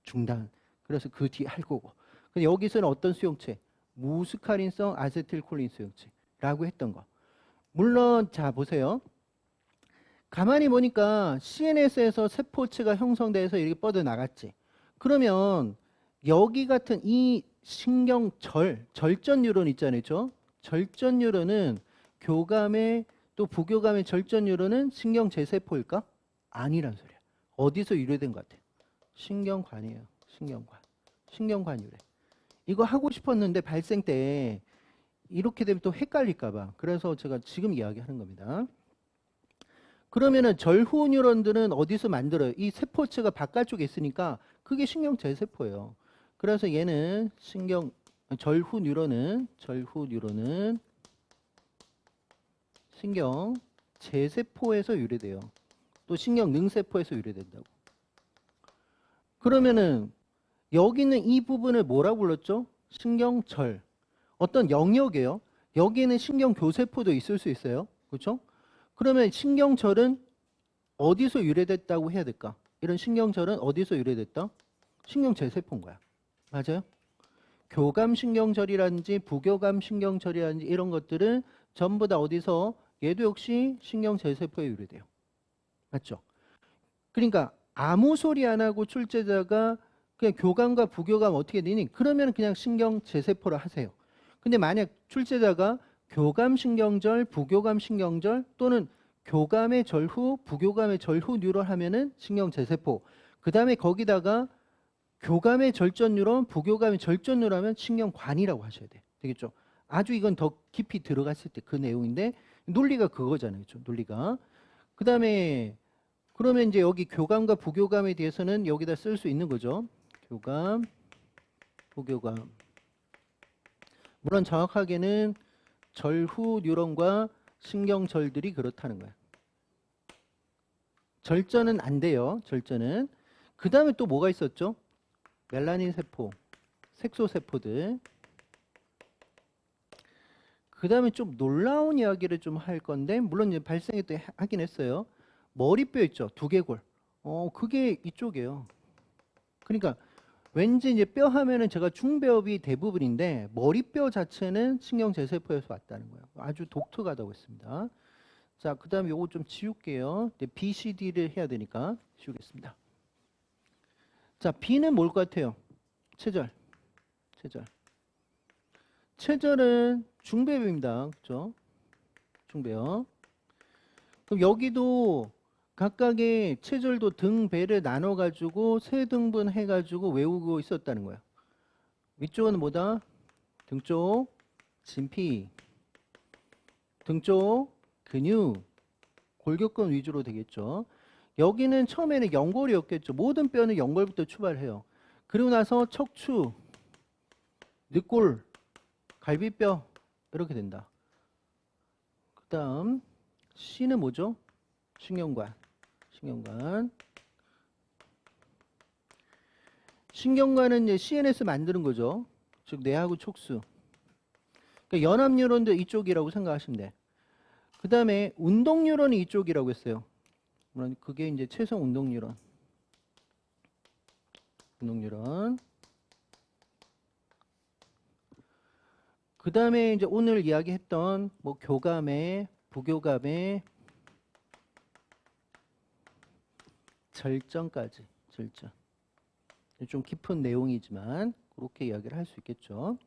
중단. 그래서 그 뒤에 할 거고. 근데 여기서는 어떤 수용체? 무스카린성 아세틸콜린 수용체라고 했던 거. 물론 자 보세요. 가만히 보니까 CNS에서 세포체가 형성돼서 이렇게 뻗어 나갔지. 그러면 여기 같은 이 신경절, 절전 뉴런 있잖아요. 그렇죠? 절전 뉴런은 교감의 또 부교감의 절전 뉴런은 신경 제세포일까? 아니란 소리야. 어디서 유래된 것 같아? 신경관이에요. 신경관 유래. 이거 하고 싶었는데 발생 때 이렇게 되면 또 헷갈릴까 봐. 그래서 제가 지금 이야기하는 겁니다. 그러면은 절후 뉴런들은 어디서 만들어요? 이 세포체가 바깥쪽에 있으니까 그게 신경 제세포예요. 그래서 얘는 절후 뉴런은 신경 제세포에서 유래돼요. 또 신경 능세포에서 유래된다고. 그러면은 여기 있는 이 부분을 뭐라고 불렀죠? 신경절. 어떤 영역이에요. 여기에는 신경교세포도 있을 수 있어요. 그렇죠? 그러면 신경절은 어디서 유래됐다고 해야 될까? 이런 신경절은 어디서 유래됐다? 신경제세포인 거야. 맞아요? 교감신경절이라든지 부교감신경절이라든지 이런 것들은 전부 다 어디서 얘도 역시 신경제세포에 유래돼요. 맞죠? 그러니까 아무 소리 안 하고 출제자가 그냥 교감과 부교감 어떻게 되니? 그러면 그냥 신경제세포라 하세요. 근데 만약 출제자가 교감신경절, 부교감신경절 또는 교감의 절후, 부교감의 절후 뉴런 하면은 신경제세포. 그 다음에 거기다가 교감의 절전 뉴런, 부교감의 절전 뉴런 하면 신경관이라고 하셔야 돼. 되겠죠? 아주 이건 더 깊이 들어갔을 때 그 내용인데 논리가 그거잖아요. 그렇죠? 논리가. 그 다음에 그러면 이제 여기 교감과 부교감에 대해서는 여기다 쓸 수 있는 거죠. 교감, 부교감. 물론 정확하게는 절후 뉴런과 신경절들이 그렇다는 거야. 절전은 안 돼요. 절전은. 그 다음에 또 뭐가 있었죠? 멜라닌 세포, 색소세포들. 그 다음에 좀 놀라운 이야기를 좀 할 건데 물론 이제 발생이 또 하긴 했어요. 머리뼈 있죠? 두개골. 그게 이쪽이에요. 그러니까 왠지 이제 뼈 하면은 제가 중배업이 대부분인데 머리뼈 자체는 신경제세포에서 왔다는 거예요. 아주 독특하다고 했습니다. 자, 그 다음에 요거 좀 지울게요. B, C, D를 해야 되니까 지우겠습니다. 자, B는 뭘 것 같아요? 체절. 체절은 중배엽입니다. 그렇죠? 중배엽. 그럼 여기도 각각의 체절도 등, 배를 나눠가지고 세 등분 해가지고 외우고 있었다는 거야. 위쪽은 뭐다? 등 쪽 진피, 등 쪽 근육, 골격근 위주로 되겠죠. 여기는 처음에는 연골이었겠죠. 모든 뼈는 연골부터 출발해요. 그리고 나서 척추, 늑골, 갈비뼈 이렇게 된다. 그 다음 C는 뭐죠? 신경관. 신경관은 이제 CNS 만드는 거죠. 즉 뇌하고 촉수. 그러니까 연합 뉴런도 이쪽이라고 생각하시면 돼. 그 다음에 운동 뉴런이 이쪽이라고 했어요. 물론 그게 이제 최성 운동 뉴런. 운동 뉴런. 그 다음에 이제 오늘 이야기했던 뭐 교감의, 부교감의 절정까지. 절정. 좀 깊은 내용이지만 그렇게 이야기를 할 수 있겠죠.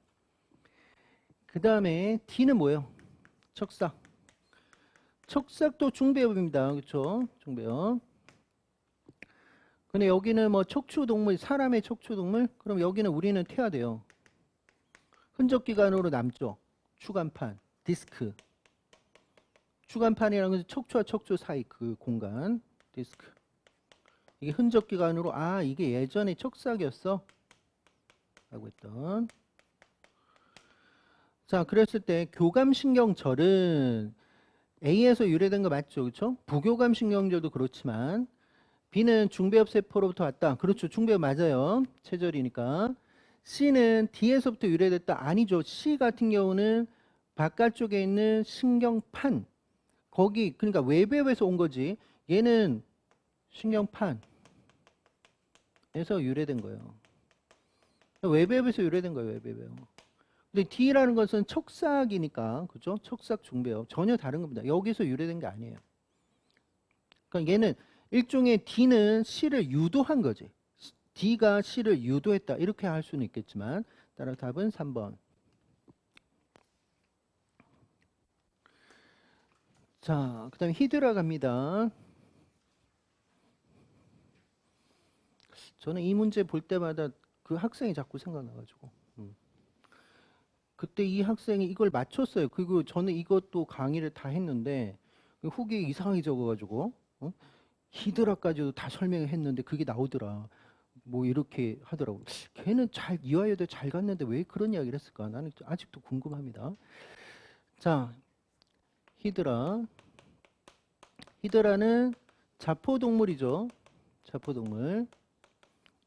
그 다음에 D는 뭐예요? 척삭. 척삭도 중배엽입니다. 그렇죠? 중배엽. 근데 여기는 뭐 척추동물, 사람의 척추동물? 그럼 여기는 우리는 태아돼요. 흔적기관으로 남죠. 추간판, 디스크. 추간판이라는 것은 척추와 척추 사이 그 공간, 디스크. 이게 흔적기관으로 아 이게 예전에 척삭이었어 라고 했던. 자 그랬을 때 교감신경절은 A에서 유래된 거 맞죠? 그렇죠? 부교감신경절도 그렇지만 B는 중배엽세포로부터 왔다. 그렇죠. 중배엽 맞아요. 체절이니까. C는 D에서부터 유래됐다. 아니죠. C 같은 경우는 바깥쪽에 있는 신경판. 거기 그러니까 외배엽에서 온 거지. 얘는 신경판에서 유래된 거예요. 외배엽에서 유래된 거예요. 외배엽. 근데 D라는 것은 척삭이니까 그죠? 척삭 중배엽 전혀 다른 겁니다. 여기서 유래된 게 아니에요. 그러니까 얘는 일종의 D는 C를 유도한 거지. D가 C를 유도했다. 이렇게 할 수는 있겠지만 따라 답은 3번. 자, 그 다음에 히드라 갑니다. 저는 이 문제 볼 때마다 그 학생이 자꾸 생각나가지고 그때 이 학생이 이걸 맞췄어요. 그리고 저는 이것도 강의를 다 했는데 후기에 이상하게 적어가지고 히드라까지도 다 설명을 했는데 그게 나오더라. 뭐 이렇게 하더라고. 걔는 잘 이화여대 잘 갔는데 왜 그런 이야기를 했을까? 나는 아직도 궁금합니다. 자, 히드라. 히드라는 자포동물이죠. 자포동물.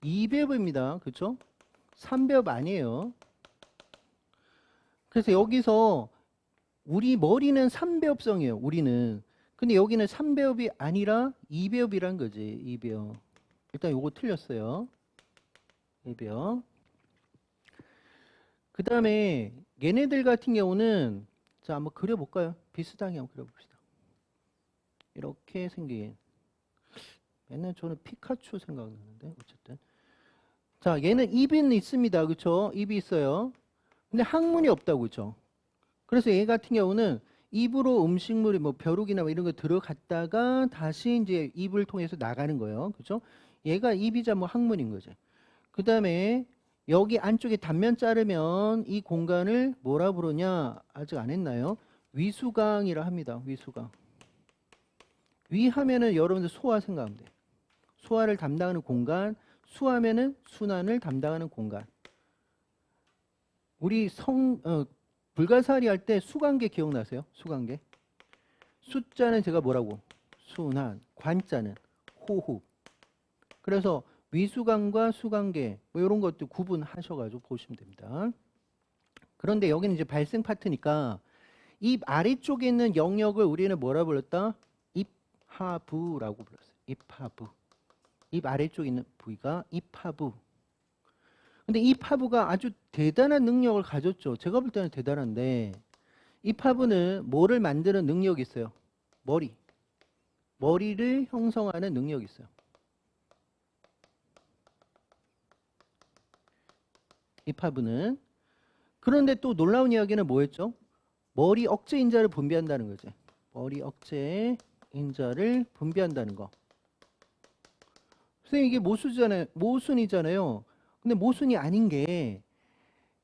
2배엽입니다. 그렇죠? 3배엽 아니에요. 그래서 여기서 우리 머리는 3배엽성이에요. 우리는. 근데 여기는 3배엽이 아니라 2배엽이란 거지. 2배엽. 일단 요거 틀렸어요. 2배엽. 그 다음에 얘네들 같은 경우는 자 한번 그려볼까요? 비슷하게 한번 그려봅시다. 이렇게 생긴. 맨날 저는 피카츄 생각나는데 어쨌든. 자 얘는 입은 있습니다. 그렇죠? 입이 있어요. 근데 항문이 없다고 그렇죠? 그래서 얘 같은 경우는 입으로 음식물이 뭐 벼룩이나 뭐 이런 거 들어갔다가 다시 이제 입을 통해서 나가는 거예요. 그렇죠? 얘가 입이자 뭐 항문인 거죠. 그 다음에 여기 안쪽에 단면 자르면 이 공간을 뭐라 부르냐? 아직 안 했나요? 위수강이라 합니다. 위수강. 위 하면은 여러분들 소화 생각하면 돼요. 소화를 담당하는 공간, 수하면은 순환을 담당하는 공간. 우리 불가사리 할 때 수관계 기억나세요? 수관계. 숫자는 제가 뭐라고? 순환. 관자는 호흡. 그래서 위수관과 수관계 뭐 이런 것도 구분하셔가지고 보시면 됩니다. 그런데 여기는 이제 발생 파트니까 입 아래쪽에 있는 영역을 우리는 뭐라 불렀다? 입하부라고 불렀어요. 입하부. 입 아래쪽에 있는 부위가 입하부. 근데 입하부가 아주 대단한 능력을 가졌죠. 제가 볼 때는 대단한데 입하부는 뭐를 만드는 능력이 있어요? 머리. 머리를 형성하는 능력이 있어요. 입하부는. 그런데 또 놀라운 이야기는 뭐였죠? 머리 억제 인자를 분비한다는 거지. 머리 억제 인자를 분비한다는 거. 선생님 이게 모순이잖아요. 모순이잖아요. 근데 모순이 아닌 게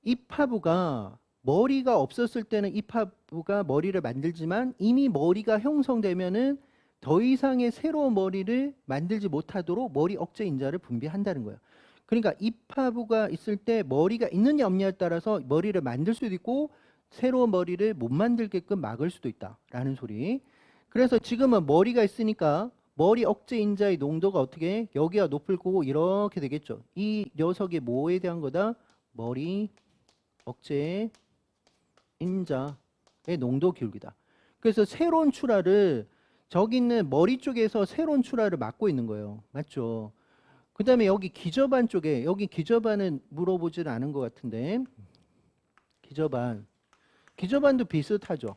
입하부가 머리가 없었을 때는 입하부가 머리를 만들지만 이미 머리가 형성되면은 더 이상의 새로운 머리를 만들지 못하도록 머리 억제 인자를 분비한다는 거예요. 그러니까 입하부가 있을 때 머리가 있느냐 없느냐에 따라서 머리를 만들 수도 있고 새로운 머리를 못 만들게끔 막을 수도 있다라는 소리. 그래서 지금은 머리가 있으니까 머리 억제 인자의 농도가 어떻게 여기가 높을 거고 이렇게 되겠죠. 이 녀석이 뭐에 대한 거다? 머리 억제 인자의 농도 기울기다. 그래서 세로온 출하를 저기 있는 머리 쪽에서 세로온 출하를 막고 있는 거예요. 맞죠? 그 다음에 여기 기저반 쪽에, 여기 기저반은 물어보질 않은 것 같은데, 기저반도 비슷하죠.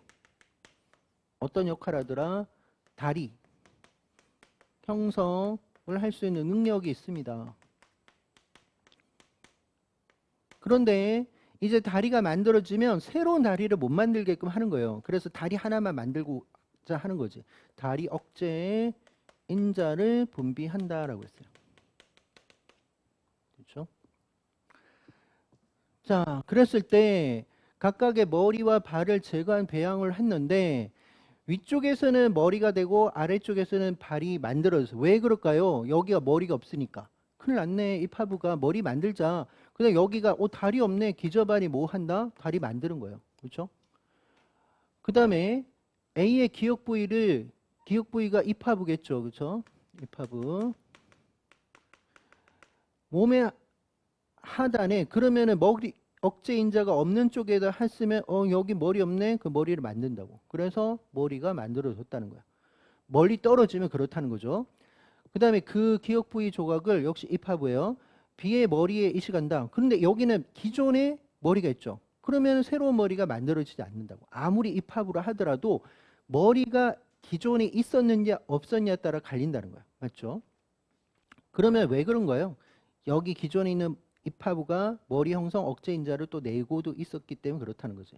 어떤 역할 하더라? 다리 형성을 할 수 있는 능력이 있습니다. 그런데 이제 다리가 만들어지면 새로운 다리를 못 만들게끔 하는 거예요. 그래서 다리 하나만 만들고자 하는 거지. 다리 억제의 인자를 분비한다라고 했어요. 그렇죠? 자, 그랬을 때 각각의 머리와 발을 제거한 배양을 했는데 위쪽에서는 머리가 되고 아래쪽에서는 발이 만들어져서 왜 그럴까요? 여기가 머리가 없으니까. 큰일 났네. 이 파부가 머리 만들자. 그냥 여기가 다리 없네. 기저반이 뭐 한다? 다리 만드는 거예요. 그렇죠? 그 다음에 A의 기역 부위가 이 파부겠죠. 그렇죠? 이 파부. 몸의 하단에 그러면은 머리 억제 인자가 없는 쪽에다 했으면 여기 머리 없네. 그 머리를 만든다고. 그래서 머리가 만들어졌다는 거야. 멀리 떨어지면 그렇다는 거죠. 그 다음에 그 기역 부위 조각을 역시 입하부예요. B의 머리에 이식한다. 그런데 여기는 기존에 머리가 있죠. 그러면 새로운 머리가 만들어지지 않는다고. 아무리 입하부라 하더라도 머리가 기존에 있었느냐 없었냐에 따라 갈린다는 거야. 맞죠? 그러면 왜 그런 거예요? 여기 기존에 있는 입하부가 머리 형성 억제 인자를 또 내고도 있었기 때문에 그렇다는 거지.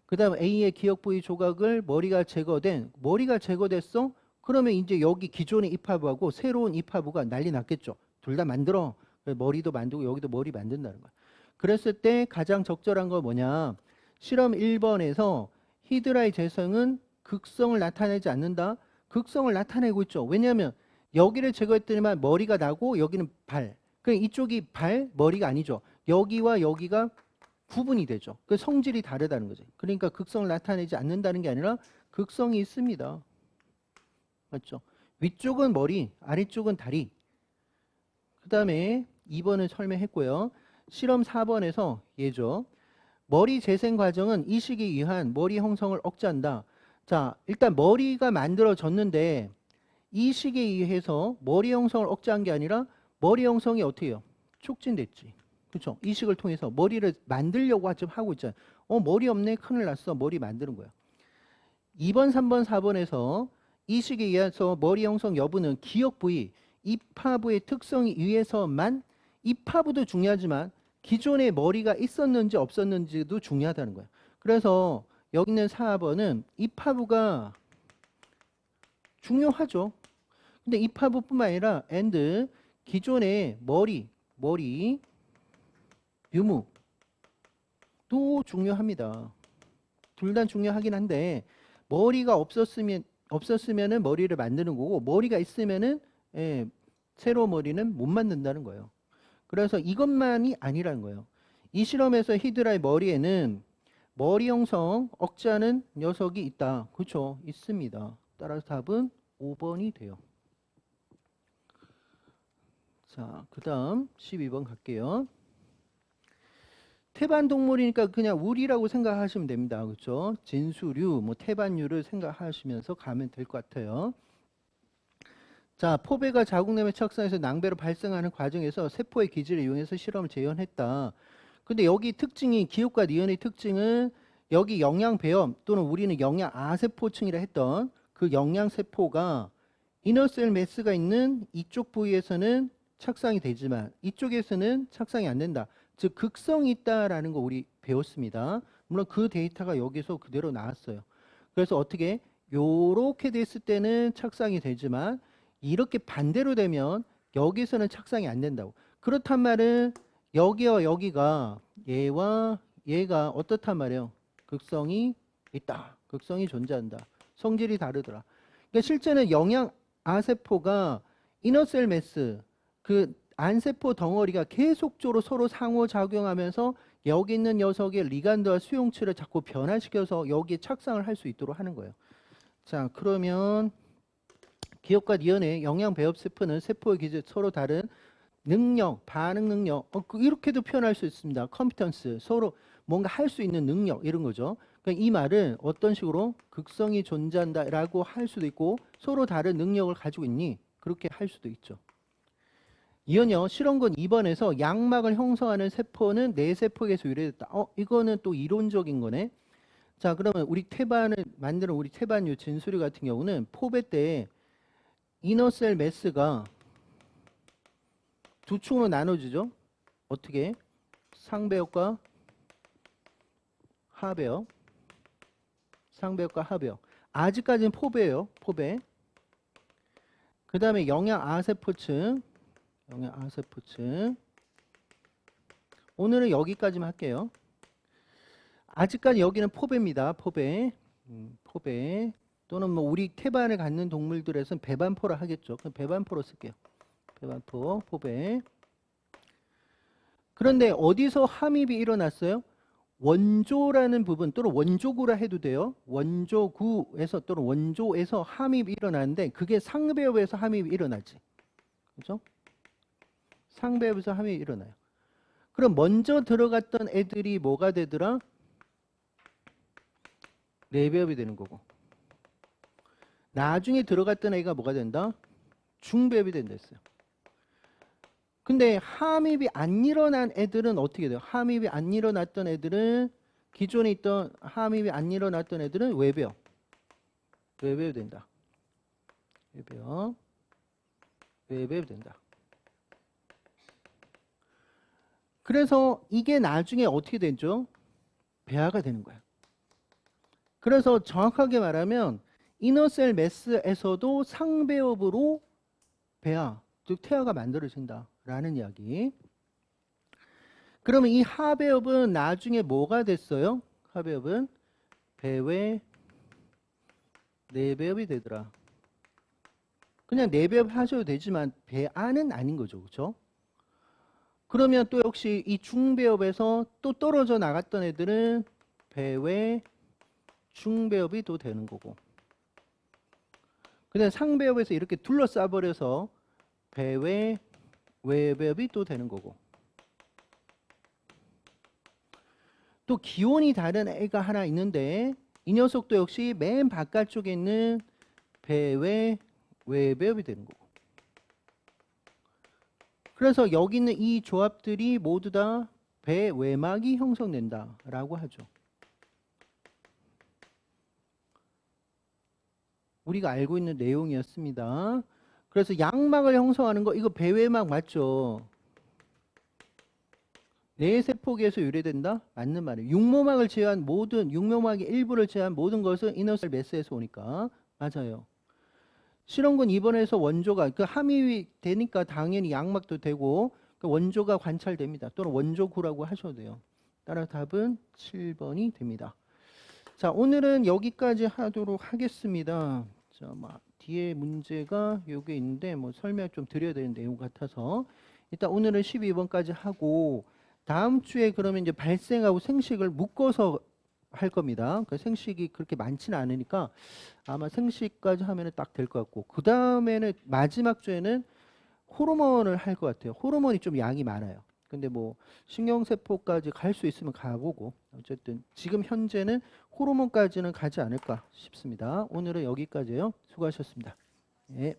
그 다음 A의 기역 부위 조각을 머리가 제거됐어? 그러면 이제 여기 기존의 입하부하고 새로운 입하부가 난리 났겠죠. 둘 다 만들어. 머리도 만들고 여기도 머리 만든다는 거야. 그랬을 때 가장 적절한 건 뭐냐? 실험 1번에서 히드라의 재성은 극성을 나타내지 않는다. 극성을 나타내고 있죠. 왜냐하면 여기를 제거했더니만 머리가 나고 여기는 발. 그러니까 이쪽이 발, 머리가 아니죠. 여기와 여기가 구분이 되죠. 그 성질이 다르다는 거지. 그러니까 극성을 나타내지 않는다는 게 아니라 극성이 있습니다. 맞죠? 위쪽은 머리, 아래쪽은 다리. 그 다음에 2번을 설명했고요. 실험 4번에서 얘죠. 머리 재생 과정은 이식에 의한 머리 형성을 억제한다. 자, 일단 머리가 만들어졌는데 이식에 의해서 머리 형성을 억제한 게 아니라 머리 형성이 어떻게 해요? 촉진됐지. 그렇죠? 이식을 통해서 머리를 만들려고 지금 하고 있잖아요. 머리 없네. 큰일 났어. 머리 만드는 거야. 2번, 3번, 4번에서 이식에 의해서 머리 형성 여부는 기역 부위, 입하부의 특성에 의해서만 입하부도 중요하지만 기존에 머리가 있었는지 없었는지도 중요하다는 거야. 그래서 여기 있는 4번은 입하부가 중요하죠. 근데 입하부뿐만 아니라 기존의 머리 유무도 중요합니다. 둘 다 중요하긴 한데 머리가 없었으면은 머리를 만드는 거고 머리가 있으면은 새로운 머리는 못 만든다는 거예요. 그래서 이것만이 아니라는 거예요. 이 실험에서 히드라의 머리에는 머리 형성 억제하는 녀석이 있다. 그렇죠? 있습니다. 따라서 답은 5번이 돼요. 자, 그 다음 12번 갈게요. 태반 동물이니까 그냥 우리라고 생각하시면 됩니다. 그렇죠? 진수류, 태반류를 생각하시면서 가면 될 것 같아요. 자, 포배가 자궁내면 척선에서 낭배로 발생하는 과정에서 세포의 기질을 이용해서 실험을 재현했다. 근데 여기 특징이 기역과 니은의 특징은 여기 영양배염 또는 우리는 영양아세포층이라 했던 그 영양세포가 이너셀 매스가 있는 이쪽 부위에서는 착상이 되지만 이쪽에서는 착상이 안 된다. 즉 극성이 있다라는 거 우리 배웠습니다. 물론 그 데이터가 여기서 그대로 나왔어요. 그래서 어떻게 요렇게 됐을 때는 착상이 되지만 이렇게 반대로 되면 여기서는 착상이 안 된다고. 그렇단 말은 여기와 여기가 얘와 얘가 어떻단 말이에요? 극성이 있다. 극성이 존재한다. 성질이 다르더라. 그러니까 실제는 영양아세포가 이너셀 매스 그 안세포 덩어리가 계속적으로 서로 상호작용하면서 여기 있는 녀석의 리간드와 수용체를 자꾸 변화시켜서 여기에 착상을 할 수 있도록 하는 거예요. 자, 그러면 기역과 니은의 영양 배합 세포는 세포의 기질 서로 다른 능력, 반응 능력, 이렇게도 표현할 수 있습니다. 컴피턴스, 서로 뭔가 할 수 있는 능력 이런 거죠. 그러니까 이 말은 어떤 식으로 극성이 존재한다라고 할 수도 있고 서로 다른 능력을 가지고 있니? 그렇게 할 수도 있죠. 이은요, 실험권 2번에서 양막을 형성하는 세포는 뇌세포에서 유래됐다. 이거는 또 이론적인 거네. 자, 그러면 우리 태반을 만드는 우리 태반유 진수리 같은 경우는 포배 때 이너셀 매스가 두 축으로 나눠지죠. 어떻게? 상배역과 하배역. 상배역과 하배역. 아직까지는 포배예요. 포배. 그 다음에 영양 아세포층. 영양 아세포층. 오늘은 여기까지만 할게요. 아직까지 여기는 포배입니다. 포배. 포배. 또는 뭐 우리 태반을 갖는 동물들에서는 배반포라 하겠죠. 그럼 배반포로 쓸게요. 배반포, 포배. 그런데 어디서 함입이 일어났어요? 원조라는 부분 또는 원조구라 해도 돼요. 원조구에서 또는 원조에서 함입이 일어나는데 그게 상배엽에서 함입이 일어나지. 그죠? 상배엽에서 함입이 일어나요. 그럼 먼저 들어갔던 애들이 뭐가 되더라? 내배엽이 되는 거고. 나중에 들어갔던 애가 뭐가 된다? 중배엽이 된다 했어요. 근데 함입이 안 일어난 애들은 어떻게 돼요? 함입이 안 일어났던 애들은 기존에 있던 함입이 안 일어났던 애들은 외배엽. 외배엽 된다. 외배엽. 외배엽 된다. 그래서 이게 나중에 어떻게 되죠? 배아가 되는 거야. 그래서 정확하게 말하면 이너셀 매스에서도 상배엽으로 배아, 즉 태아가 만들어진다라는 이야기. 그러면 이 하배엽은 나중에 뭐가 됐어요? 하배엽은 배외 내배엽이 되더라. 그냥 내배엽 하셔도 되지만 배아는 아닌 거죠. 그렇죠? 그러면 또 역시 이 중배엽에서 또 떨어져 나갔던 애들은 배외 중배엽이 또 되는 거고. 그다음 상배엽에서 이렇게 둘러싸 버려서 배외 외배엽이 또 되는 거고. 또 기원이 다른 애가 하나 있는데 이 녀석도 역시 맨 바깥쪽에 있는 배외 외배엽이 되는 거고. 그래서 여기 있는 이 조합들이 모두 다 배외막이 형성된다라고 하죠. 우리가 알고 있는 내용이었습니다. 그래서 양막을 형성하는 거 이거 배외막 맞죠? 뇌세포계에서 유래된다? 맞는 말이에요. 육모막을 제외한 모든 육모막의 일부를 제외한 모든 것은 이너셀 매스에서 오니까 맞아요. 실험군 2번에서 원조가 그 함유이 되니까 당연히 양막도 되고 그 원조가 관찰됩니다. 또는 원조구라고 하셔도 돼요. 따라 답은 7번이 됩니다. 자, 오늘은 여기까지 하도록 하겠습니다. 자, 뒤에 문제가 요게 있는데 뭐 설명 좀 드려야 되는 내용 같아서 일단 오늘은 12번까지 하고 다음 주에 그러면 이제 발생하고 생식을 묶어서 할 겁니다. 그 생식이 그렇게 많지는 않으니까 아마 생식까지 하면은 딱 될 것 같고 그 다음에는 마지막 주에는 호르몬을 할 것 같아요. 호르몬이 좀 양이 많아요. 근데 뭐 신경세포까지 갈 수 있으면 가보고 어쨌든 지금 현재는 호르몬까지는 가지 않을까 싶습니다. 오늘은 여기까지예요. 수고하셨습니다. 예.